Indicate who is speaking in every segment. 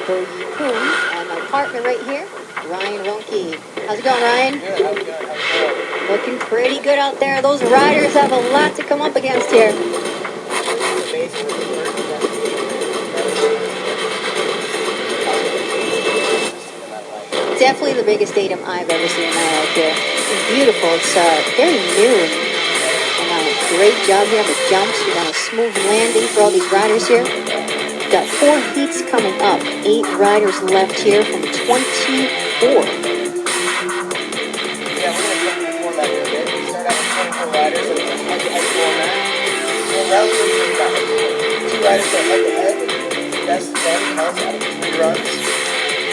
Speaker 1: Bogey Poon, and my partner right here, Ryan Ronke. How's it going, Ryan?
Speaker 2: Good. How's it going? How's it going?
Speaker 1: Looking pretty good out there. Those riders have a lot to come up against here. Definitely the biggest datum I've ever seen in my life here. It's beautiful. It's very new. And great job here on the jumps. We got a smooth landing for all these riders here. We've got 4 heats coming up. 8 riders left here from 24.
Speaker 2: Yeah, we're going to jump the format here a bit. We start out with 24 riders in a head-to-head format. So round 3, we've got 2 riders that head-to-head. Best then counts out of 3 runs.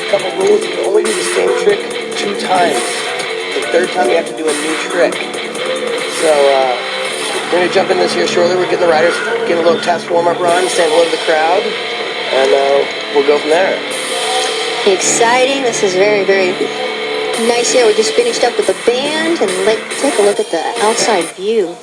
Speaker 2: Couple rules, you can only do the same trick 2 times. The 3rd time you have to do a new trick. So we're going to jump in this here shortly. We're getting the riders, getting a little test warm-up run, saying hello to the crowd, and we'll go from there.
Speaker 1: Exciting. This is very, very nice here. We just finished up with the band, and take a look at the outside view.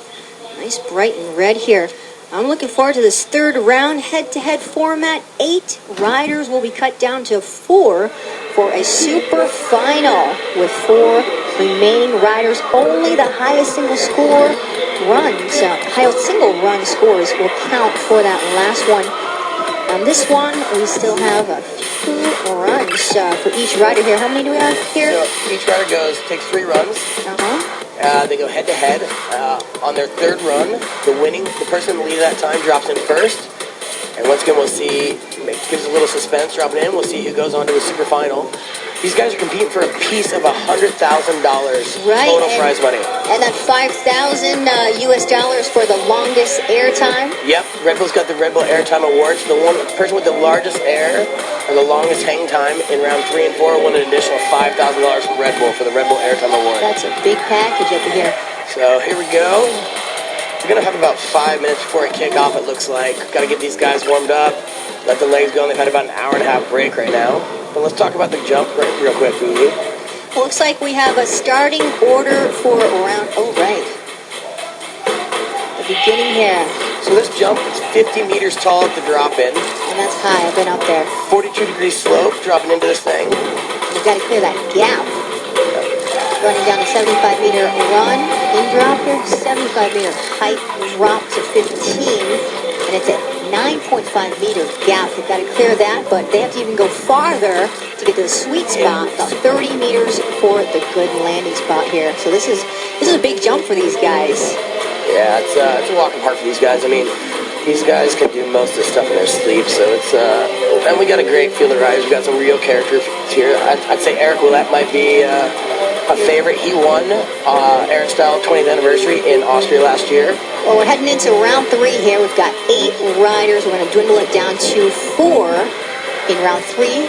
Speaker 1: Nice bright and red here. I'm looking forward to this 3rd round, head-to-head format. 8 riders will be cut down to 4 for a super final with 4 remaining riders. Only the highest single score runs, highest single run scores will count for that last one. On this one, we still have 2 runs for each rider here. How many do we have here?
Speaker 2: So each rider takes 3 runs. They go head-to-head. On their 3rd run, the person in the lead at that time drops in first. And once again, we'll see, gives a little suspense dropping in. We'll see who goes on to the super final. These guys are competing for a piece of $100,000 total prize money.
Speaker 1: And that $5,000 US dollars for the longest air time.
Speaker 2: Yep, Red Bull's got the Red Bull Airtime Awards. The person with the largest air or the longest hang time in round 3 and 4 won an additional $5,000 from Red Bull for the Red Bull Airtime Award.
Speaker 1: That's a big package over here.
Speaker 2: So here we go. We're going to have about 5 minutes before we kick off, it looks like. Got to get these guys warmed up, let the legs go. They've had about an hour and a half break right now. But let's talk about the jump real quick, Fuji.
Speaker 1: Well, looks like we have a starting order for round, the beginning here.
Speaker 2: So this jump is 50 meters tall at the drop-in.
Speaker 1: And that's high, I've been up there.
Speaker 2: 42-degree slope dropping into this thing.
Speaker 1: You've got to clear that gap. Running down a 75-meter run, in drop here, 75-meter height drop to 15, and it's a 9.5-meter gap. They've got to clear that, but they have to even go farther to get to the sweet spot, about 30 meters for the good landing spot here. So this is a big jump for these guys.
Speaker 2: Yeah, it's a walk in the park for these guys. I mean, these guys can do most of this stuff in their sleep, so it's and we got a great field of riders. We got some real characters here. I'd say Eric Willett might be a favorite. He won Air Style 20th anniversary in Austria last year.
Speaker 1: Well, we're heading into round 3 here. We've got 8 riders. We're going to dwindle it down to 4 in round 3.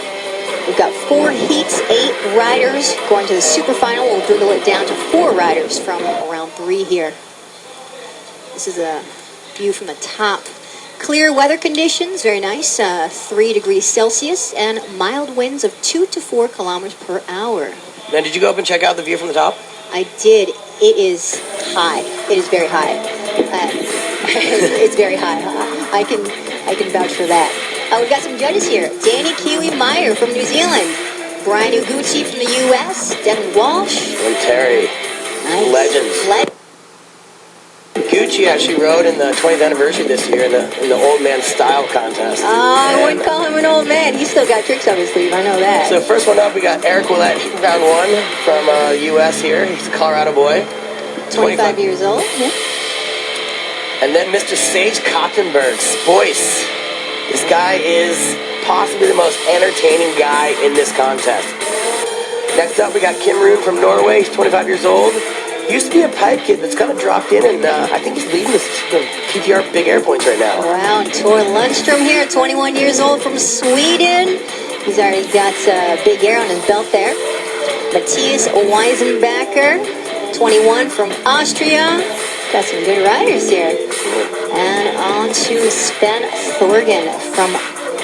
Speaker 1: We've got 4 heats, 8 riders. Going to the super final, we'll dwindle it down to 4 riders from round 3 here. This is a view from the top. Clear weather conditions, very nice. 3 degrees Celsius and mild winds of 2 to 4 kilometers per hour.
Speaker 2: Now, did you go up and check out the view from the top?
Speaker 1: I did. It is high. It is very high. It's very high. I can vouch for that. We've got some judges here. Danny Kiwi Meyer from New Zealand. Brian Uguchi from the U.S. Devin Walsh.
Speaker 2: And Terry.
Speaker 1: Nice.
Speaker 2: Legends. Gucci actually rode in the 20th anniversary this year in the Old Man Style contest.
Speaker 1: I wouldn't call him an old man. He's still got tricks up his sleeve. I know that.
Speaker 2: So first one up, we got Eric Willett, round 1 from U.S. here. He's a Colorado boy.
Speaker 1: 25 years old. Yeah.
Speaker 2: And then Mr. Sage Kottenberg, Spoice. This guy is possibly the most entertaining guy in this contest. Next up, we got Kim Roon from Norway. He's 25 years old. Used to be a pipe kid that's kind of dropped in, and I think he's leading the PTR Big Air points right now.
Speaker 1: Wow, and Tor Lundstrom here, 21 years old from Sweden. He's already got Big Air on his belt there. Matthias Weisenbacher, 21 from Austria. Got some good riders here. And on to Sven Thorgan from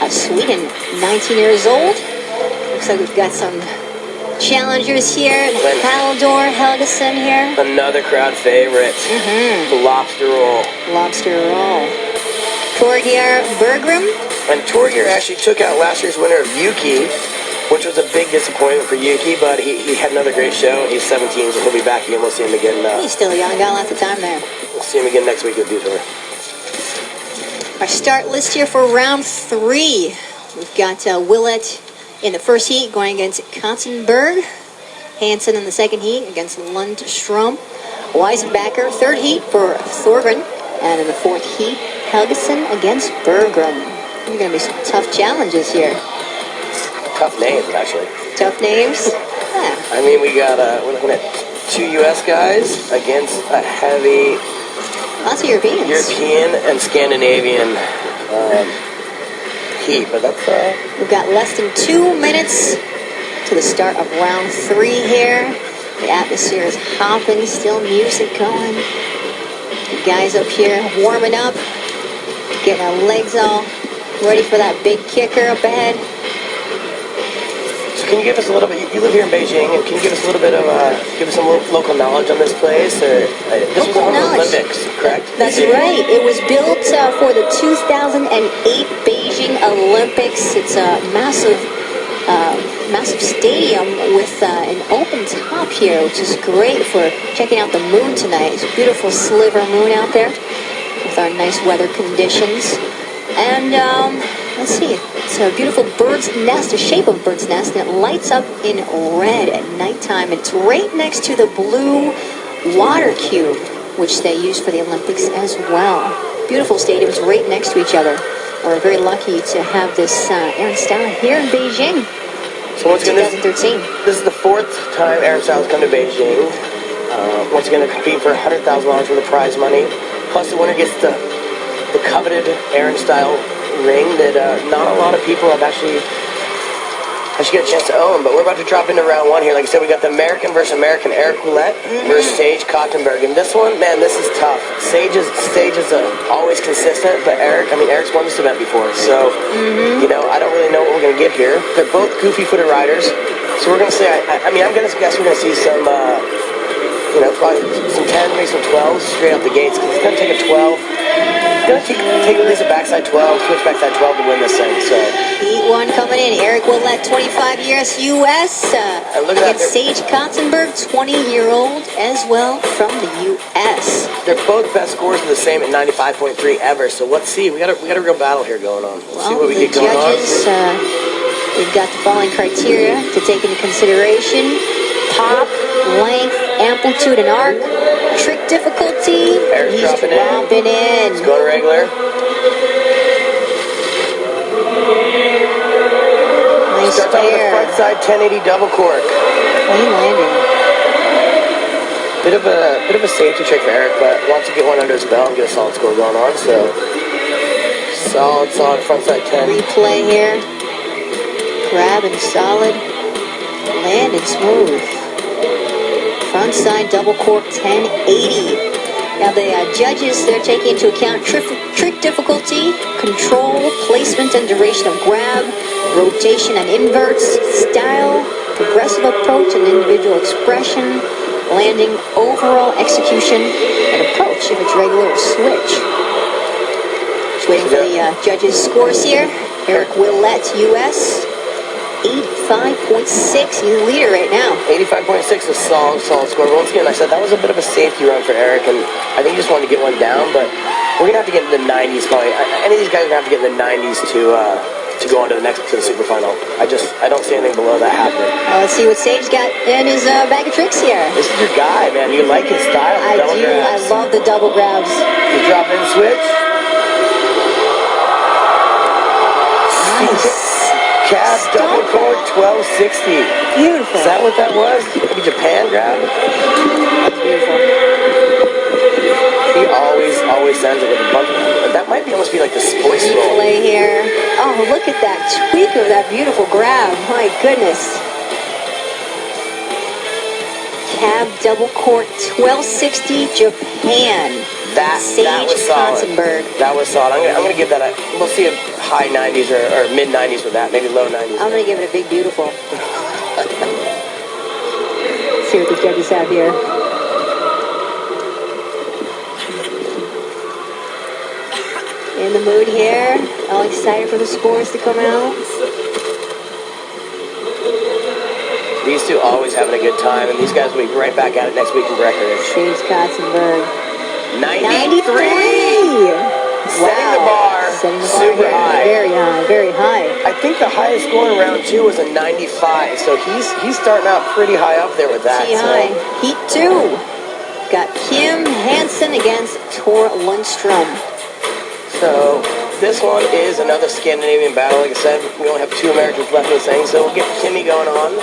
Speaker 1: Sweden, 19 years old. Looks like we've got some challengers here. Haldor Helgeson here.
Speaker 2: Another crowd favorite. The Lobster Roll.
Speaker 1: Lobster Roll. Torgeir Bergrim
Speaker 3: And Tour Gear actually took out last year's winner of Yuki, which was a big disappointment for Yuki, but he had another great show. He's 17, so he'll be back again. We'll see him again.
Speaker 1: He's still young, got lots of time there.
Speaker 3: We'll see him again next week at Detour.
Speaker 1: Our start list here for round 3. We've got Willett in the first heat going against Katzenberg. Hansen in the second heat against Lundstrom. Weisenbacher, third heat for Thorgren. And in the fourth heat, Helgeson against Bergren. There are going to be some tough challenges here.
Speaker 3: Tough names, actually.
Speaker 1: Tough names? Yeah.
Speaker 3: I mean, we're looking at 2 U.S. guys against a heavy
Speaker 1: Lots of Europeans.
Speaker 3: European and Scandinavian heat, but that's
Speaker 1: We've got less than 2 minutes to the start of round 3 here. The atmosphere is hopping, still music going. The guys up here warming up, getting our legs all ready for that big kicker up ahead.
Speaker 3: So can you give us a little bit, you live here in Beijing, and can you give us a little bit of, give us some local knowledge on this place? Or, this was on the Olympics, correct?
Speaker 1: That's right. It was built for the 2008 Beijing Olympics. It's a massive stadium with an open top here, which is great for checking out the moon tonight. It's a beautiful sliver moon out there with our nice weather conditions. And let's see, it's a beautiful bird's nest, a shape of a bird's nest, and it lights up in red at nighttime. It's right next to the blue water cube, which they use for the Olympics as well. Beautiful stadiums right next to each other. We're very lucky to have this Aaron Stout here in Beijing.
Speaker 3: So once again,
Speaker 1: 2013.
Speaker 3: This is the 4th time Aaron Styles come to Beijing. Once again, to compete for $100,000 worth of prize money. Plus, the winner gets the coveted Aaron Style ring that not a lot of people have actually get a chance to own. But we're about to drop into round 1 here. Like I said, we got the American versus American, Eric Willett versus Sage Katzenberg. And this one, man, this is tough. Sage is always consistent, but Eric's won this event before. So, I don't really know what we're going to get here. They're both goofy-footed riders. So we're going to say, I'm going to guess we're going to see some, probably some 10, maybe some 12s straight out the gates. Because it's going to take a 12. It's going to take at least a backside 12, switch backside 12 to win this thing. So
Speaker 1: Heat 1 coming in. Eric Willett, 25 years U.S. Against Sage Katzenberg, 20-year-old as well from the U.S.
Speaker 3: Their both best scores are the same at 95.3 ever. So let's see. We got a real battle here going on. Let's see what we get going on.
Speaker 1: We've got the following criteria to take into consideration: pop, length, amplitude, and arc. Trick difficulty.
Speaker 3: Eric's dropping in. It's going regular.
Speaker 1: Nice
Speaker 3: Starts out with a front side 1080 double cork.
Speaker 1: Clean landing.
Speaker 3: Bit of a safety trick for Eric, but wants to get one under his belt and get a solid score going on. So solid front side 10.
Speaker 1: Replay here. Grabbing solid. Landing smooth. Front side double cork 1080. Now the judges, they're taking into account trick difficulty, control, placement and duration of grab, rotation and inverts, style, progressive approach and individual expression, landing, overall execution, and approach if it's regular or switch. Just waiting for the judges' scores here. Eric Willett, U.S. 85.6, he's the leader right now.
Speaker 3: 85.6 is a solid score. Once again, I said that was a bit of a safety run for Eric, and I think he just wanted to get one down, but we're going to have to get into the 90s probably. Any of these guys are going to have to get in the 90s to go on to the super final. I don't see anything below that happening.
Speaker 1: Let's see what Sage got in his bag of tricks here.
Speaker 3: This is your guy, man. You like his style.
Speaker 1: I do. Grabs. I love the double grabs.
Speaker 3: You drop in switch.
Speaker 1: Nice.
Speaker 3: Cab double cork 1260.
Speaker 1: Beautiful.
Speaker 3: Is that what that was? Maybe Japan grab?
Speaker 1: That's beautiful.
Speaker 3: He always sends it with a bunch of, that might almost be like the spoice roll.
Speaker 1: Play here. Oh, look at that tweak of that beautiful grab. My goodness. Cab double cork 1260 Japan.
Speaker 3: That was solid.
Speaker 1: Katzenberg.
Speaker 3: That was solid. I'm gonna give that we'll see a high 90s or mid 90s with that, maybe low 90s.
Speaker 1: I'm gonna give it a big beautiful. See what the judges have here. In the mood here. All excited for the scores to come out.
Speaker 3: These two always having a good time, and these guys will be right back at it next week in Breckenridge.
Speaker 1: Chase Kotzenberg.
Speaker 3: 93! Setting the bar
Speaker 1: Setting the bar
Speaker 3: super
Speaker 1: here.
Speaker 3: high.
Speaker 1: Very high, very high.
Speaker 3: I think the highest score in round 2 was a 95, so he's starting out pretty high up there with that.
Speaker 1: Tee high. Heat 2. Got Kim Hansen against Tor Lundstrom.
Speaker 3: So this one is another Scandinavian battle. Like I said, we only have 2 Americans left in this thing, so we'll get Kimmy going on.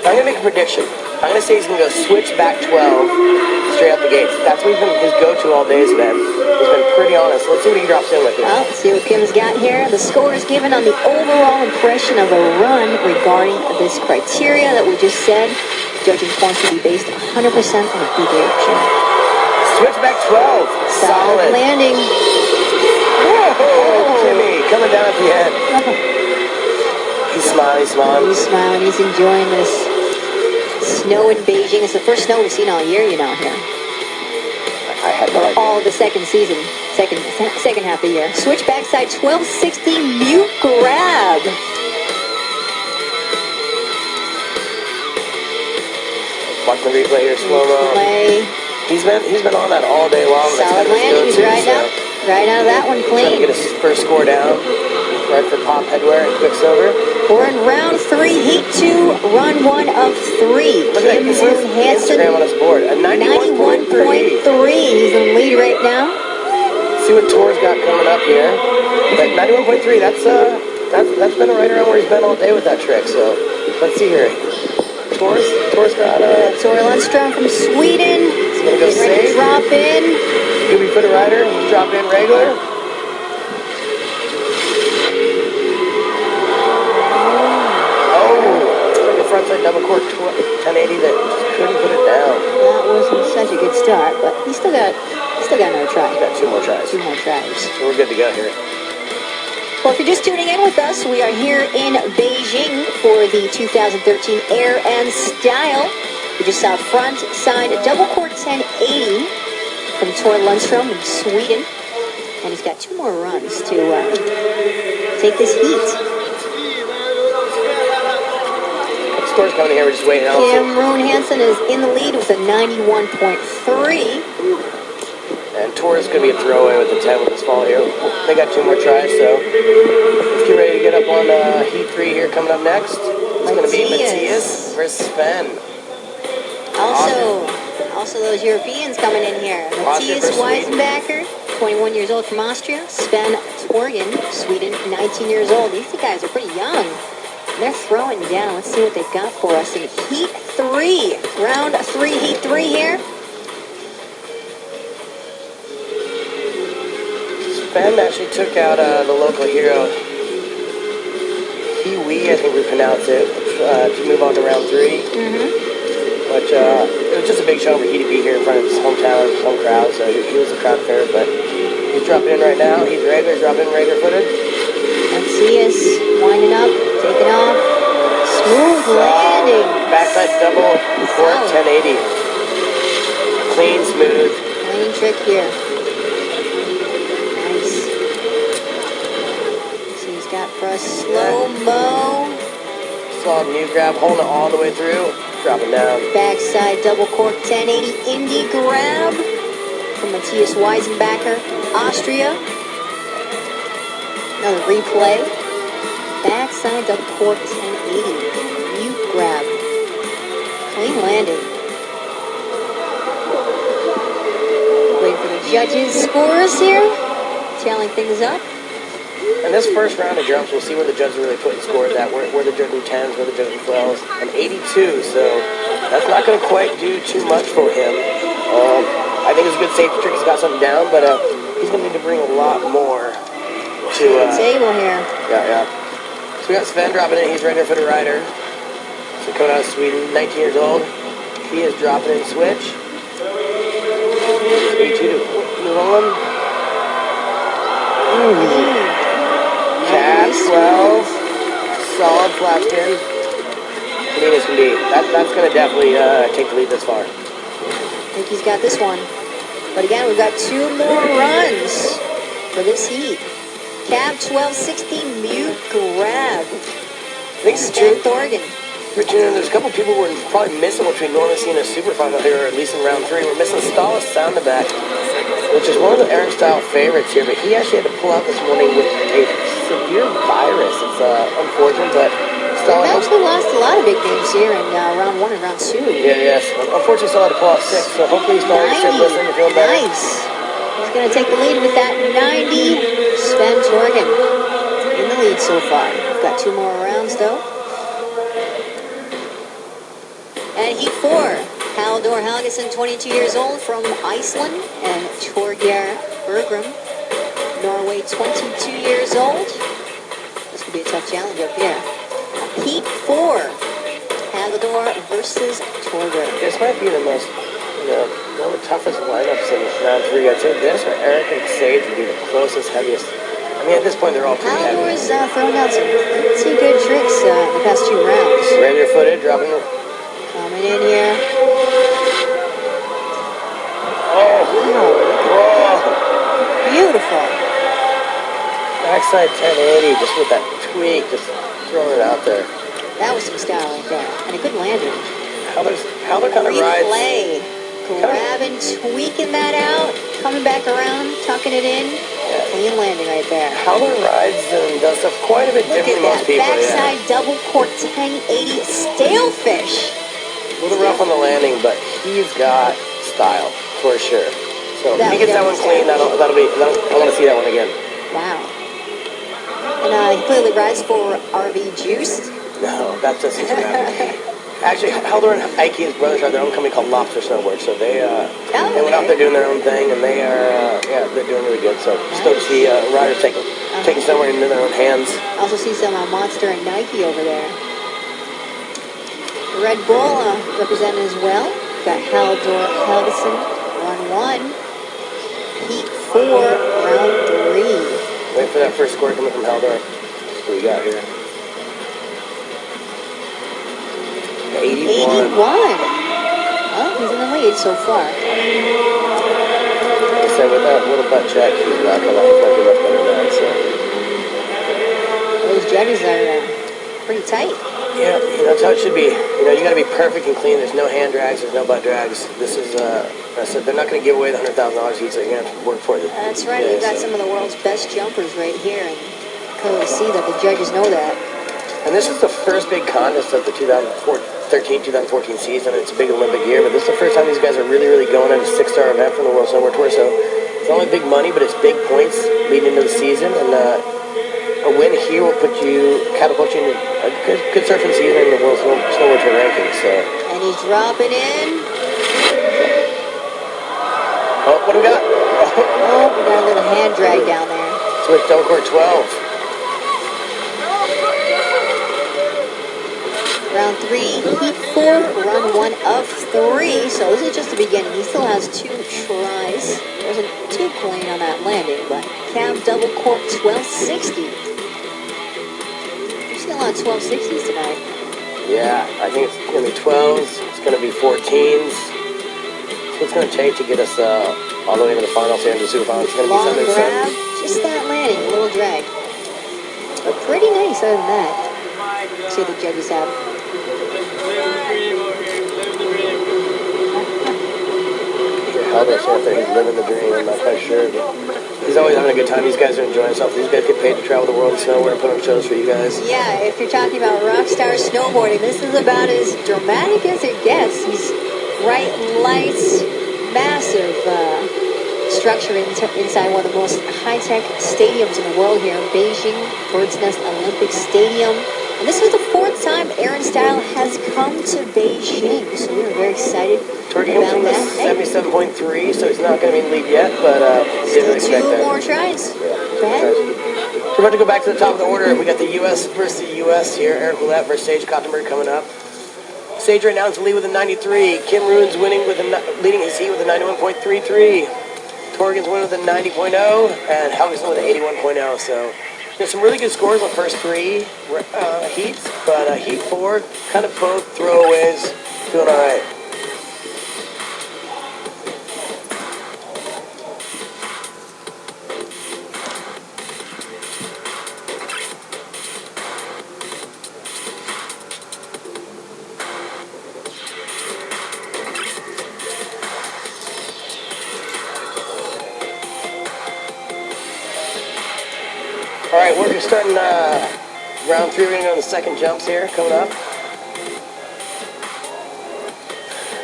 Speaker 3: I'm going to make a prediction. I'm going to say he's going to go switchback 12 straight out the gates. That's what his go-to all day has been. He's been pretty honest. Let's see what he drops in with.
Speaker 1: Well, let's see what Kim's got here. The score is given on the overall impression of a run regarding this criteria that we just said. Judging points will be based 100% on a big action.
Speaker 3: Switchback 12. Solid.
Speaker 1: Landing.
Speaker 3: Whoa! Kimmy coming down at the end. He's smiling,
Speaker 1: He's smiling. He's enjoying this snow in Beijing. It's the first snow we've seen all year, you know, here.
Speaker 3: I had no idea.
Speaker 1: All of the second season, second half of the year. Switch backside 1260 mute grab.
Speaker 3: Watch the replay here, slow-mo.
Speaker 1: Play.
Speaker 3: He's been on that all day long. That's
Speaker 1: Solid
Speaker 3: kind of his
Speaker 1: landing. He's
Speaker 3: go-to,
Speaker 1: right out of that one
Speaker 3: trying to
Speaker 1: clean.
Speaker 3: get his first score down. Right for Pop Headwear and Quicksilver.
Speaker 1: We're in round 3, heat 2, run 1 of 3.
Speaker 3: Look at that. He's
Speaker 1: Kim Hansen,
Speaker 3: Instagram on his board. A 91.3.
Speaker 1: 91.3. He's in the lead right now.
Speaker 3: See what Tor's got coming up here. But 91.3, that's been right around where he's been all day with that trick. So let's see here. Tor's got
Speaker 1: Tor Lundstrom from Sweden.
Speaker 3: he's gonna go
Speaker 1: Getting ready to
Speaker 3: safe.
Speaker 1: drop in.
Speaker 3: Scooby Foot Rider, he's dropping in regular. Oh, the frontside double cork 1080 that just couldn't put it down.
Speaker 1: That wasn't such a good start, but he still got another try.
Speaker 3: He's got 2 more tries.
Speaker 1: 2 more tries.
Speaker 3: So we're good to go here.
Speaker 1: Well, if you're just tuning in with us, we are here in Beijing for the 2013 Air and Style. We just saw front side double cork 1080 from Tor Lundstrom in Sweden. And he's got 2 more runs to take this heat.
Speaker 3: Score's coming here, we're just waiting out.
Speaker 1: Kim Rune Hansen is in the lead with a 91.3.
Speaker 3: And Tor's going to be a throwaway with the 10 with this fall here. They got 2 more tries, so let's get ready to get up on Heat 3 here coming up next. It's going to be Matthias versus Sven.
Speaker 1: Also those Europeans coming in here. Matthias Weisenbacher, 21 years old from Austria. Sven Torgen, Sweden, 19 years old. These two guys are pretty young. They're throwing down. Let's see what they've got for us in Heat 3. Round 3, Heat 3 here.
Speaker 3: Sven actually took out the local hero, Kiwi, I think we pronounce it, to move on to round 3. But it was just a big show for he to be here in front of his hometown, his home crowd, so he was a crowd favorite. But he's dropping in right now. He's regular, dropping in regular footed.
Speaker 1: Matthias winding up, taking off. Smooth landing.
Speaker 3: Backside double, cork 1080. Clean, smooth.
Speaker 1: Clean trick here. Nice. So he's got for a slow-mo.
Speaker 3: Solid new grab, holding it all the way through. Dropping down.
Speaker 1: Backside double cork 1080 indie grab from Matthias Weisenbacher, Austria. Another replay. Backside double cork 1080 mute grab. Clean landing. Waiting for the judges' scores here. Tallying things up.
Speaker 3: And this first round of jumps, we'll see where the judges are really putting scores at, where they're judging 10s, where they're judging 12s, and 82, so that's not going to quite do too much for him. I think it's a good safety trick. He's got something down, but he's going to need to bring a lot more to
Speaker 1: table here.
Speaker 3: Yeah. So we got Sven dropping in. He's regular footed rider. So coming out of Sweden, 19 years old. He is dropping in switch. 82 to move on. Cat 12, solid flat spin. Clean as can be. That's going to definitely take the lead this far.
Speaker 1: I think he's got this one. But again, we've got 2 more runs. for this heat. Cab 1260 Mute Grab.
Speaker 3: I think it's
Speaker 1: Stan
Speaker 3: true.
Speaker 1: Thorgan.
Speaker 3: Richard, there's a couple people we're probably missing, which we normally see in a super final here, or at least in round 3. We're missing Stalis Soundaback, which is one of the Aaron style favorites here, but he actually had to pull out this morning with a severe virus. It's unfortunate, but
Speaker 1: They've actually lost a lot of big names here in round 1 and round 2.
Speaker 3: Yeah, yes. Unfortunately, still had to pull out 6, so hopefully he's starting to start listening and feeling better.
Speaker 1: Nice. He's going to take the lead with that 90. Sven Torgen in the lead so far. We've got 2 more rounds, though. And heat 4, Haldor Helgason, 22 years old, from Iceland, and Torgeir Bergrum, Norway, 22 years old. This could be a tough challenge up here. Heat 4, Haldor versus Torgeir.
Speaker 3: This might be the most, one of the toughest lineups in round 3. I'd say this or Eric and Sage would be the closest, heaviest. I mean, at this point, they're all pretty heavy.
Speaker 1: Haldor's thrown out some pretty good tricks in the past 2 rounds.
Speaker 3: Render-footed, dropping the...
Speaker 1: Coming in here.
Speaker 3: Oh!
Speaker 1: Wow.
Speaker 3: Whoa!
Speaker 1: Beautiful.
Speaker 3: Backside 1080, just with that tweak, just throwing it out there.
Speaker 1: That was some style right there. And a good landing.
Speaker 3: Haldor kind of rides...
Speaker 1: Replay. Grabbing, tweaking that out. Coming back around, tucking it in. Clean landing right there.
Speaker 3: Haldor rides and does stuff quite a bit
Speaker 1: Look
Speaker 3: different
Speaker 1: at
Speaker 3: than most
Speaker 1: that.
Speaker 3: people.
Speaker 1: Backside double cork 1080 stalefish.
Speaker 3: A little rough on the landing, but he's got style, for sure. So if he gets that one clean, I want to see that one again.
Speaker 1: Wow. And he clearly rides for RV Juice.
Speaker 3: No, that's just his grab. Actually, Haldor and Ike, his brothers, are their own company called Lobster Snowboard. So they went out there doing their own thing, and they are, they're doing really good. So stoked to see riders taking snowboard into their own hands.
Speaker 1: Also see some Monster and Nike over there. Red Bull represented as well. Got Haldor Helgason, run 1. Heat 4, round 3.
Speaker 3: Wait for that first score coming from Haldor. That's what we got here. 81.
Speaker 1: Well, he's in the lead so far.
Speaker 3: Like I said, with that little butt check, he's not going to much better than that. So.
Speaker 1: Those judges are pretty tight.
Speaker 3: Yeah, that's how it should be. You got to be perfect and clean. There's no hand drags. There's no butt drags. This is, I said, they're not going to give away the $100,000 each, so you're going to have to work for it.
Speaker 1: That's right. We've got some of the world's best jumpers right here, and clearly see that the judges know that.
Speaker 3: And this is the first big contest of the 2013-2014 season. It's a big Olympic year, but this is the first time these guys are really, really going at a 6-star event from the World Snowboard Tour. So it's not only big money, but it's big points leading into the season. And a win here will catapult you into a good surfing season in the World Snowboard Tour rankings. So.
Speaker 1: And he's dropping in.
Speaker 3: Oh, what do we got?
Speaker 1: Oh, we got a little hand drag down there.
Speaker 3: Switch double court 12.
Speaker 1: Round 3, heat 4, run 1 of 3. So this is just the beginning. He still has 2 tries. Wasn't too clean on that landing, but cab double cork 1260. We're still on 1260s tonight.
Speaker 3: Yeah, I think it's going to be 12s. It's going to be 14s. So it's going to take to get us all the way to the finals here in the super finals. It's going to be
Speaker 1: Long
Speaker 3: Sunday.
Speaker 1: grab, just that landing, a little drag. But pretty nice other than that. See what the judges have.
Speaker 3: Haldor out there, he's living the dream. I'm not quite sure, but he's always having a good time. These guys are enjoying themselves. These guys get paid to travel the world and snowboard and put on shows for you guys.
Speaker 1: Yeah, if you're talking about rock star snowboarding, this is about as dramatic as it gets. These bright lights, massive structure inside one of the most high-tech stadiums in the world here, Beijing Bird's Nest Olympic Stadium. And this is the 4th time Aaron Style has come to Beijing, so we are very excited
Speaker 3: Torgen
Speaker 1: about
Speaker 3: from the
Speaker 1: that.
Speaker 3: 77.3, so he's not going to be in the lead yet, but didn't
Speaker 1: Still
Speaker 3: expect
Speaker 1: 2
Speaker 3: that.
Speaker 1: more tries. Go ahead.
Speaker 3: We're about to go back to the top of the order. We got the U.S. versus the U.S. here. Eric Roulette versus Sage Kottenberg coming up. Sage right now is the lead with a 93. Kim Ruin's leading his heat with a 91.33. Torgen's winning with a 90.0, and Helgason with an 81.0. So there's some really good scores on the first 3 heats, but heat 4, kind of both throwaways, doing all right. All right, we're just starting round 3. We're going to go on the second jumps here coming up.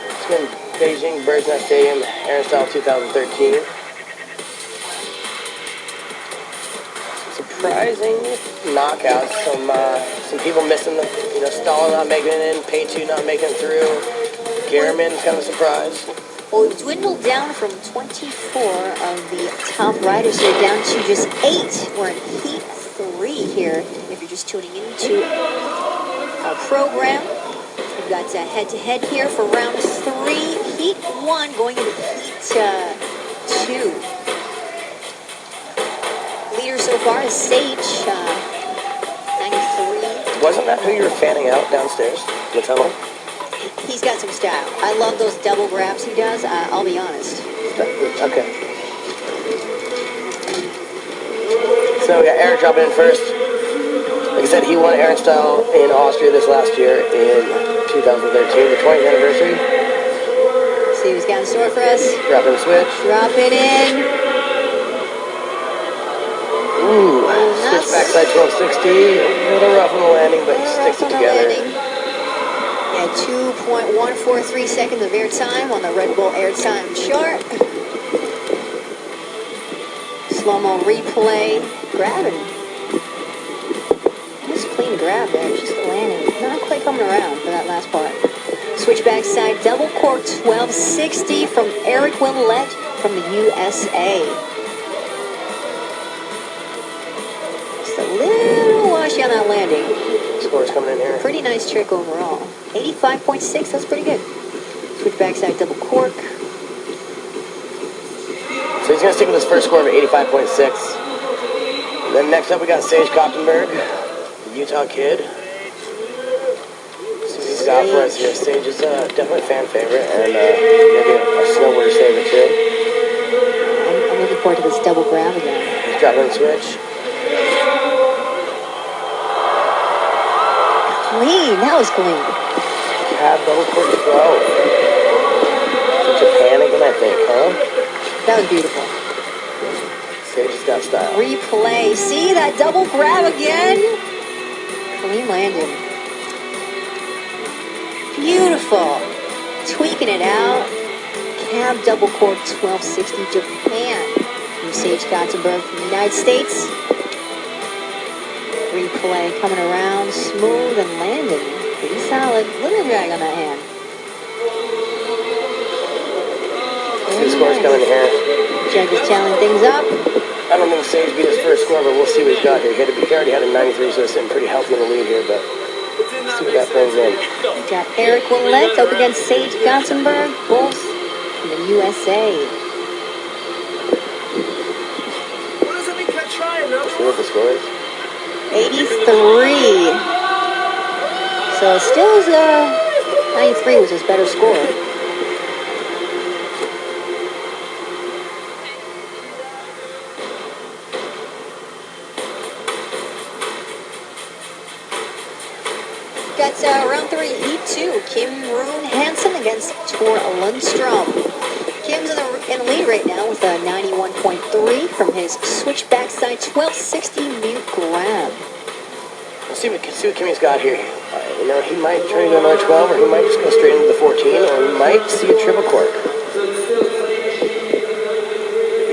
Speaker 3: It's been Beijing Birds Nest Stadium, Aaron Style 2013. Some surprising knockouts. Some people missing the, Stahl not making it in, Pei-2 not making it through. Gehrman's kind of surprised.
Speaker 1: Well, we've dwindled down from 24 of the top riders here down to just 8. We're in Heat 3 here. If you're just tuning into our program, we've got head-to-head here for round 3. Heat 1 going into Heat 2. Leader so far is Sage, 93.
Speaker 3: Wasn't that who you were fanning out downstairs in the tunnel?
Speaker 1: He's got some style. I love those double grabs he does, I'll be honest.
Speaker 3: Okay. So we got Eric dropping in first. Like I said, he won Aaron Style in Austria this last year in 2013, the 20th anniversary.
Speaker 1: See who's got in store for us.
Speaker 3: Dropping the switch.
Speaker 1: Dropping in.
Speaker 3: Ooh, switch backside 1260. A little rough on the landing, but he sticks it together.
Speaker 1: At 2.143 seconds of airtime on the Red Bull airtime chart. Slow-mo replay. Grabbing. Nice clean grab there. Just landing. Not quite coming around for that last part. Switch backside double cork 1260 from Eric Willett from the USA. Just a little washy on that landing.
Speaker 3: Score's coming in here.
Speaker 1: Pretty nice trick overall. 85.6, that's pretty good. Switch backside double cork.
Speaker 3: So he's going to stick with his first score of 85.6. And then next up we got Sage Koppenberg, the Utah kid. See what he's got for us here. Sage is definitely a fan favorite and maybe a snowboarder's favorite too.
Speaker 1: I'm looking forward to this double grab again.
Speaker 3: He's dropping the switch.
Speaker 1: Clean, that was clean.
Speaker 3: Cab double cork 12. To Japan again, I think, huh?
Speaker 1: That was beautiful.
Speaker 3: Sage has got style.
Speaker 1: Replay. See that double grab again? Clean landing. Beautiful. Tweaking it out. Cab double cork 1260 Japan. From Sage Gothenburg from the United States. Replay coming around. Smooth and landing. Pretty solid. Little drag on that hand.
Speaker 3: See the scores coming here.
Speaker 1: Judge is tallying things up.
Speaker 3: I don't think Sage beat his first score, but we'll see what he's got here. He already had a 93, so he's sitting pretty healthy in the lead here, but let's see what that brings in.
Speaker 1: We got Eric Willett up against Sage Gothenburg, both from the USA.
Speaker 3: Let's see what the score is.
Speaker 1: 83. So still is 93 was his better score. Got round 3, Heat 2. Kim Rune Hansen against Tor Lundstrom. Kim's in the lead right now with a 91.3 from his switch backside 1260 mute grab.
Speaker 3: Let's see what Kimmy's got here. He might try to go another 12, or he might just go straight into the 14, or we might see a triple cork.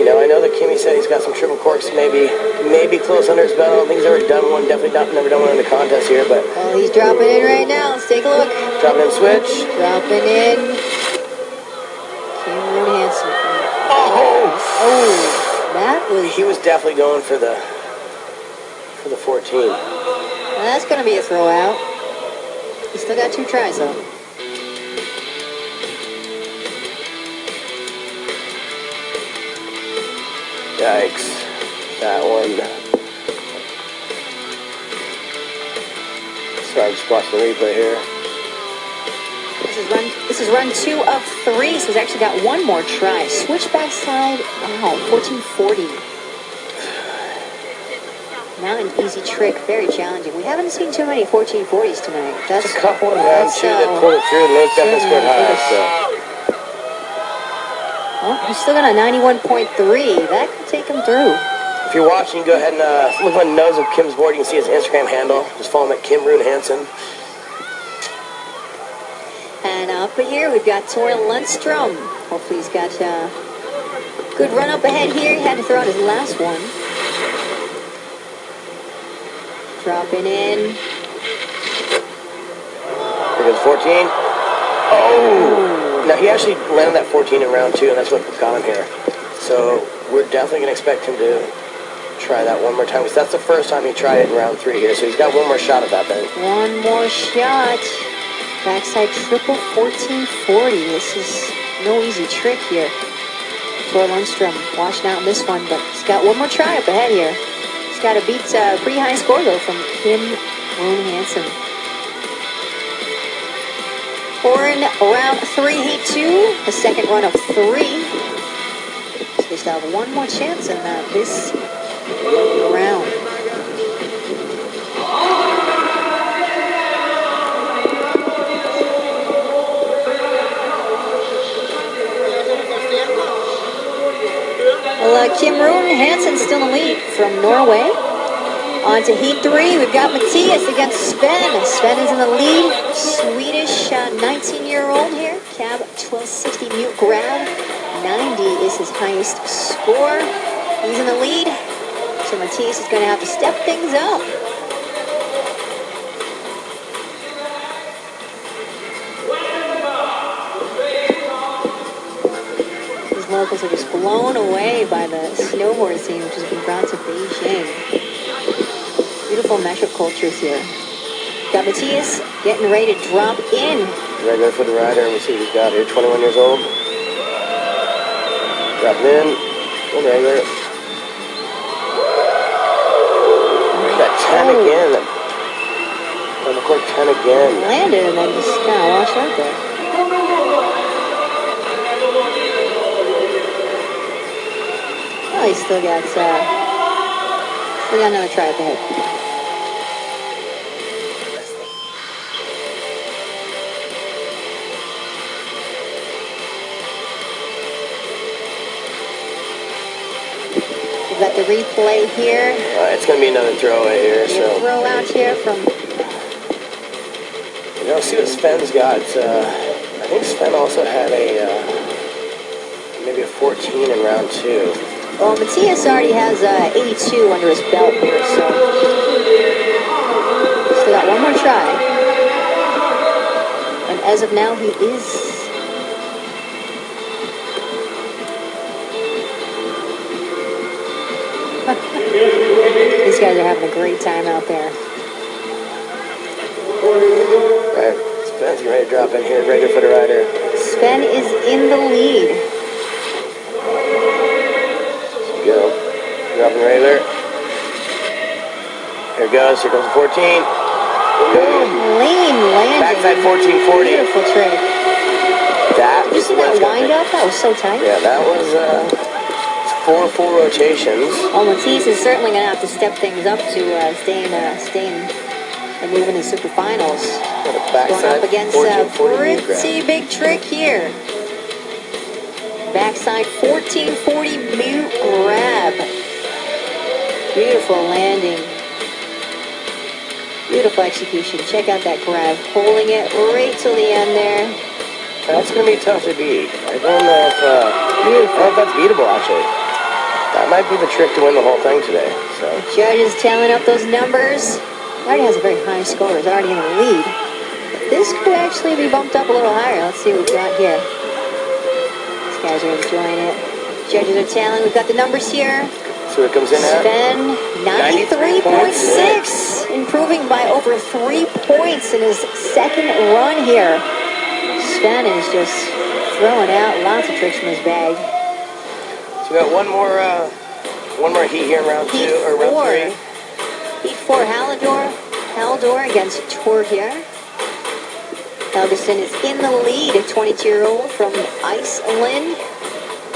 Speaker 3: I know that Kimmy said he's got some triple corks, maybe close under his belt. I don't think he's ever done one. Definitely never done one in the contest here, but.
Speaker 1: Oh, he's dropping in right now. Let's take a look.
Speaker 3: Dropping in switch.
Speaker 1: Dropping in. Kim Rune Hansen.
Speaker 3: Oh,
Speaker 1: that was.
Speaker 3: He was definitely going for the 14.
Speaker 1: Well, that's going to be a throw out. He's still got 2 tries though.
Speaker 3: Yikes. That one. Sorry, I'm just watching the replay here.
Speaker 1: This is run 2 of 3, so he's actually got one more try. Switch backside. Wow, 1440. Not an easy trick, very challenging. We haven't seen too many 1440s tonight. That's
Speaker 3: a couple in round 2 that pulled it through, and they've definitely scored high. So.
Speaker 1: Well, he's still got a 91.3. That could take him through.
Speaker 3: If you're watching, go ahead and look on the nose of Kim's board. You can see his Instagram handle. Just follow him at Kim Rune Hansen.
Speaker 1: And up here, we've got Tor Lundstrom. Hopefully he's got a good run up ahead here. He had to throw out his last one. Dropping in.
Speaker 3: Here goes 14. Oh! Now, he actually landed that 14 in round 2, and that's what got him here. So, we're definitely going to expect him to try that one more time, because that's the first time he tried it in round 3 here. So, he's got one more shot at that thing.
Speaker 1: One more shot. Backside triple 1440. This is no easy trick here. Tor Lundstrom washing out in this one, but he's got one more try up ahead here. He's got to beat a pretty high score, though, from Kim Rune Hansen. We're in round 3, heat 2, the second run of 3. So they still have one more chance in this round. Well, Kim Rune Hansen still in the lead from Norway. On to heat 3, we've got Matthias against Sven. Sven is in the lead. Swedish 19-year-old here. Cab 1260 mute grab. 90 is his highest score. He's in the lead. So Matthias is going to have to step things up. These locals are just blown away by the snowboard scene, which has been brought to Beijing. Beautiful mashup cultures here. Got Matthias getting ready to drop in.
Speaker 3: Regular for the rider. Let me see what he's got here. 21 years old. Dropping in. One regular. That 10 again. On the court 10 again.
Speaker 1: Landed and then just kind of washed out there. Well, he's still got another try up ahead. We've got the replay here.
Speaker 3: It's going to be another throwaway here. So
Speaker 1: Throw out here from...
Speaker 3: You know, see what Sven's got. I think Sven also had maybe a 14 in round 2.
Speaker 1: Well, Matthias already has 82 under his belt here, so... Still got one more try. And as of now, he is... These guys are having a great time out there.
Speaker 3: Alright, Sven's getting ready to drop in here. Regular footer rider.
Speaker 1: Sven is in the lead.
Speaker 3: Go. Dropping regular. Here it goes. Here comes the 14. Boom.
Speaker 1: Lean landing.
Speaker 3: Backside 1440.
Speaker 1: Beautiful trick.
Speaker 3: That
Speaker 1: Did you see that wind up? That was so tight.
Speaker 3: Yeah, that was 4 full rotations.
Speaker 1: Well, Matthias is certainly going to have to step things up to stay in and move into super finals. Going up against a pretty big trick here. Backside 1440 mute grab. Beautiful landing. Beautiful execution. Check out that grab. Holding it right till the end there.
Speaker 3: That's going to be tough to beat. I don't know if that's beatable, actually. That might be the trick to win the whole thing today. So
Speaker 1: Judges tallying up those numbers. Already has a very high score. He's already in the lead. But this could actually be bumped up a little higher. Let's see what we've got here. These guys are enjoying it. Judges are tallying. We've got the numbers here.
Speaker 3: So it comes in at
Speaker 1: Sven, 93.6. Improving by over 3 points in his second run here. Sven is just throwing out lots of tricks from his bag.
Speaker 3: So we got one more heat here in round 2 or round 3.
Speaker 1: Heat 4, Haldor against Torgeir. Helgeson is in the lead, a 22-year-old from Iceland.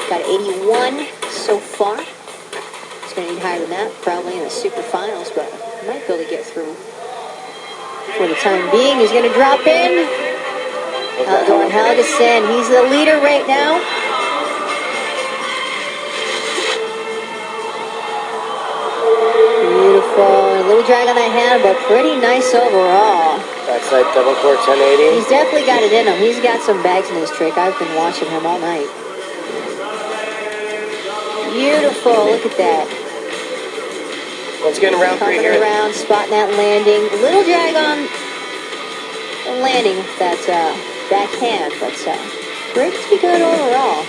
Speaker 1: Got 81 so far. He's going to need higher than that, probably in the super finals, but might be able to get through. For the time being, he's going to drop in. Haldor Helgeson, he's the leader right now. Little drag on that hand, but pretty nice overall.
Speaker 3: Backside double core 1080.
Speaker 1: He's definitely got it in him. He's got some bags in his trick. I've been watching him all night. Beautiful. Look at that.
Speaker 3: Once again, round 3
Speaker 1: Coming
Speaker 3: here.
Speaker 1: around, spotting that landing. Little drag on the landing with that backhand, but pretty good overall.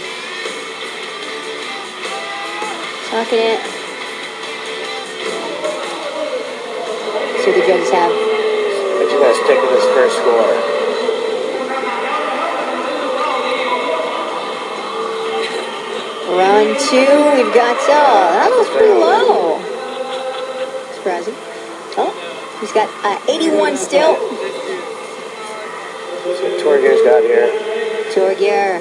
Speaker 1: Talking it. See what the judges have.
Speaker 3: But you're going to stick with his first score.
Speaker 1: Round 2, we've got, that was pretty low. Surprising. Oh, he's got 81 still.
Speaker 3: Let's see what Torgeir's got here.
Speaker 1: Torgeir.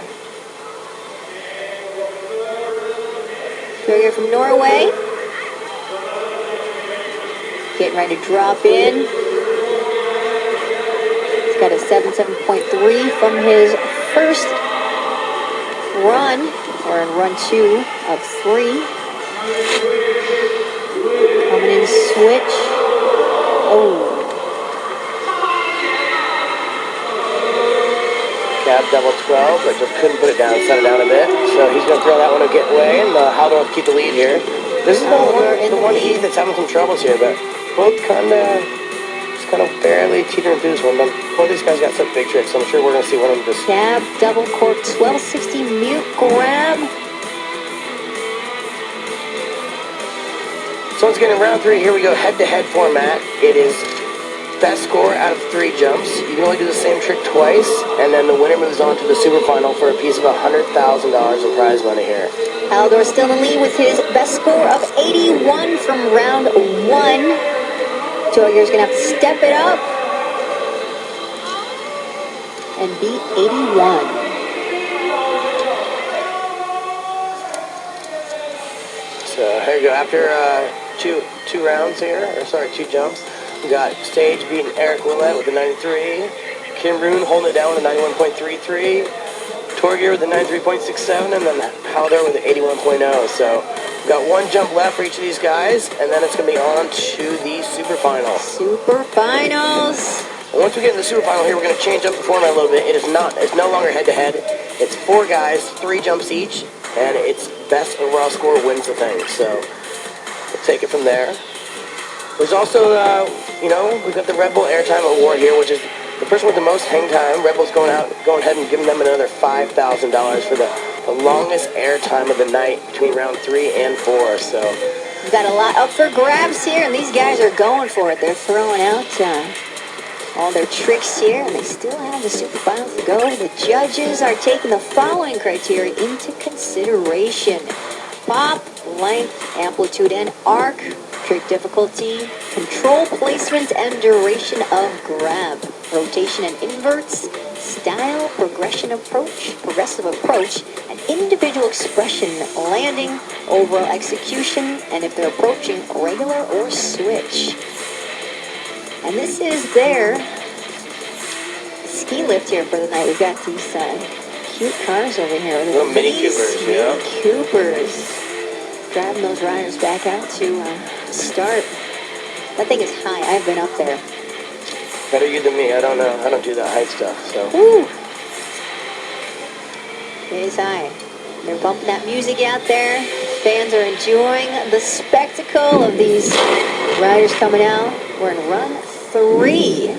Speaker 1: Torgeir from Norway. Getting ready to drop in. He's got a 77.3 from his first run, or in run 2 of 3. Coming in switch. Oh.
Speaker 3: Cab double 12, but just couldn't put it down, set it down a bit. So he's going to throw that one to get away, and Haldor will keep the lead here. This is the one Heath that's having some troubles here, but both kind of barely teetering through this one. But both these guys got some big tricks, so I'm sure we're going to see one of them just...
Speaker 1: Cab double cork 1260 mute grab.
Speaker 3: So once again, in round 3, here we go, head-to-head format. It is best score out of 3 jumps. You can only do the same trick twice, and then the winner moves on to the super final for a piece of $100,000 in prize money here.
Speaker 1: Haldor still in the lead with his best score of 81 from round 1. Torgeir's going to have to step it up and beat 81.
Speaker 3: So here you go. After two rounds here, or sorry, 2 jumps, we got Sage beating Eric Willett with a 93. Kim Roon holding it down with a 91.33. Torgeir with a 93.67, and then Haldor with an 81.0. So we've got 1 jump left for each of these guys, and then it's going to be on to the super final.
Speaker 1: Super finals.
Speaker 3: And once we get in the super final here, we're going to change up the format a little bit. It's no longer head-to-head. It's 4 guys, 3 jumps each, and it's best overall score wins the thing. So we'll take it from there. There's also, we've got the Red Bull Airtime Award here, which is the person with the most hang time. Red Bull's going ahead and giving them another $5,000 for the longest air time of the night between round 3 and 4. So
Speaker 1: We've got a lot up for grabs here, and these guys are going for it. They're throwing out all their tricks here, and they still have the super finals to go. The judges are taking the following criteria into consideration: pop, length, amplitude, and arc, trick difficulty, control placement and duration of grab, rotation and inverts, style, progressive approach, and individual expression, landing, overall execution, and if they're approaching regular or switch. And this is their ski lift here for the night. We've got these cute cars over here.
Speaker 3: Little Mini Coopers, yeah.
Speaker 1: Mini Coopers. Driving those riders back out to start. That thing is high. I've been up there.
Speaker 3: better you than me. I don't know. I don't do that height stuff. So.
Speaker 1: Woo! It is high. They're bumping that music out there. Fans are enjoying the spectacle of these riders coming out. We're in run 3.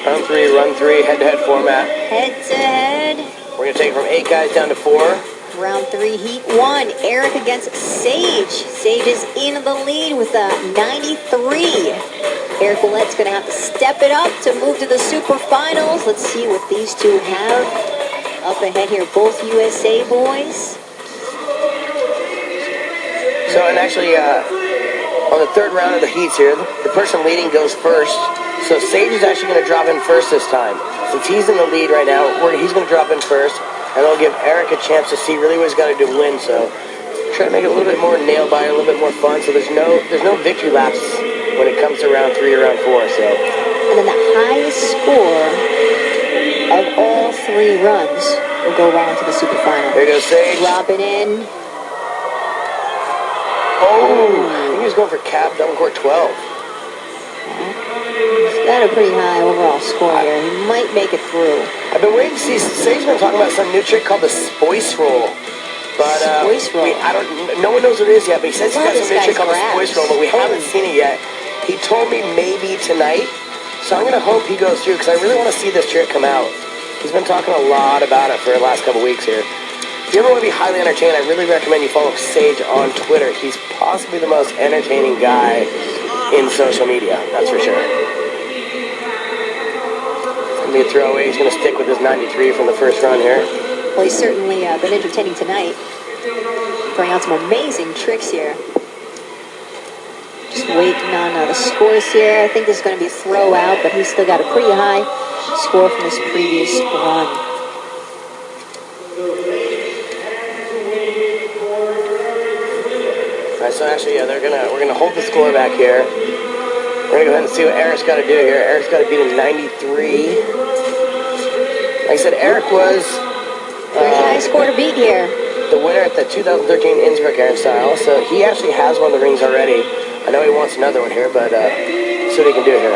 Speaker 3: Round 3, run 3, head-to-head format.
Speaker 1: Head-to-head.
Speaker 3: We're going to take it from 8 guys down to 4.
Speaker 1: Round 3, heat 1. Eric against Sage. Sage is in the lead with a 93. Eric Willett's going to have to step it up to move to the super finals. Let's see what these two have up ahead here. Both USA boys.
Speaker 3: So, and actually, on the 3rd round of the heats here, the person leading goes first. So Sage is actually going to drop in first this time. Since he's in the lead right now, he's going to drop in first, and it'll give Eric a chance to see really what he's got to do to win. So try to make it a little bit more nail-biter, a little bit more fun. So there's no victory laps when it comes to round 3 or round 4. So.
Speaker 1: And then the highest score of all 3 runs will go on to the super final.
Speaker 3: There goes Sage.
Speaker 1: Dropping in.
Speaker 3: Oh, he he was going for cab double core 12.
Speaker 1: He's got a pretty high overall score here. He might make it through.
Speaker 3: I've been waiting to see. Sage's been talking about some new trick called the Spoice Roll. But
Speaker 1: Spoice Roll.
Speaker 3: no one knows what it is yet, but he says he's
Speaker 1: Love
Speaker 3: got some
Speaker 1: this
Speaker 3: new trick
Speaker 1: guy's
Speaker 3: called the
Speaker 1: grabs.
Speaker 3: Spoice Roll, but we haven't seen it yet. He told me maybe tonight, so I'm going to hope he goes through, because I really want to see this trick come out. He's been talking a lot about it for the last couple weeks here. If you ever want to be highly entertained, I really recommend you follow Sage on Twitter. He's possibly the most entertaining guy in social media, that's for sure. It's going to be a throwaway. He's going to stick with his 93 from the first run here.
Speaker 1: Well, he's certainly been entertaining tonight. Throwing out some amazing tricks here. Just waiting on the scores here. I think this is going to be a throw out, but he's still got a pretty high score from his previous run.
Speaker 3: All right, so actually, yeah, we're gonna hold the score back here. We're gonna go ahead and see what Eric's got to do here. Eric's got to beat a 93. Like I said, Eric was
Speaker 1: Pretty high score to beat here.
Speaker 3: the winner at the 2013 Innsbruck Aaron Style, so he actually has one of the rings already. I know he wants another one here, but see what he can do here.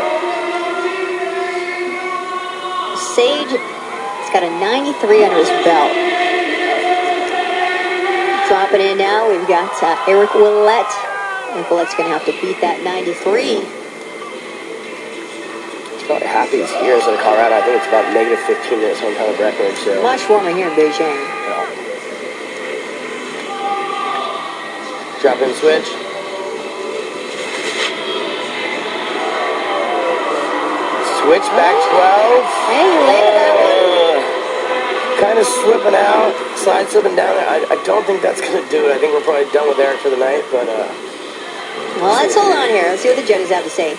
Speaker 1: Sage has got a 93 under his belt. Dropping in now, we've got Eric Willett. Eric Willet's going to have to beat that 93.
Speaker 3: It's probably half these years in Colorado. I think it's about negative 15 minutes home time of record, so.
Speaker 1: Much warmer here in Beijing.
Speaker 3: Drop in switch. Switch back 12.
Speaker 1: Hey, you landed that one.
Speaker 3: Kind of slipping out, slide slipping down. I don't think that's going to do it. I think we're probably done with Eric for the night, but
Speaker 1: Well, let's hold on here. Let's see what the judges have to say.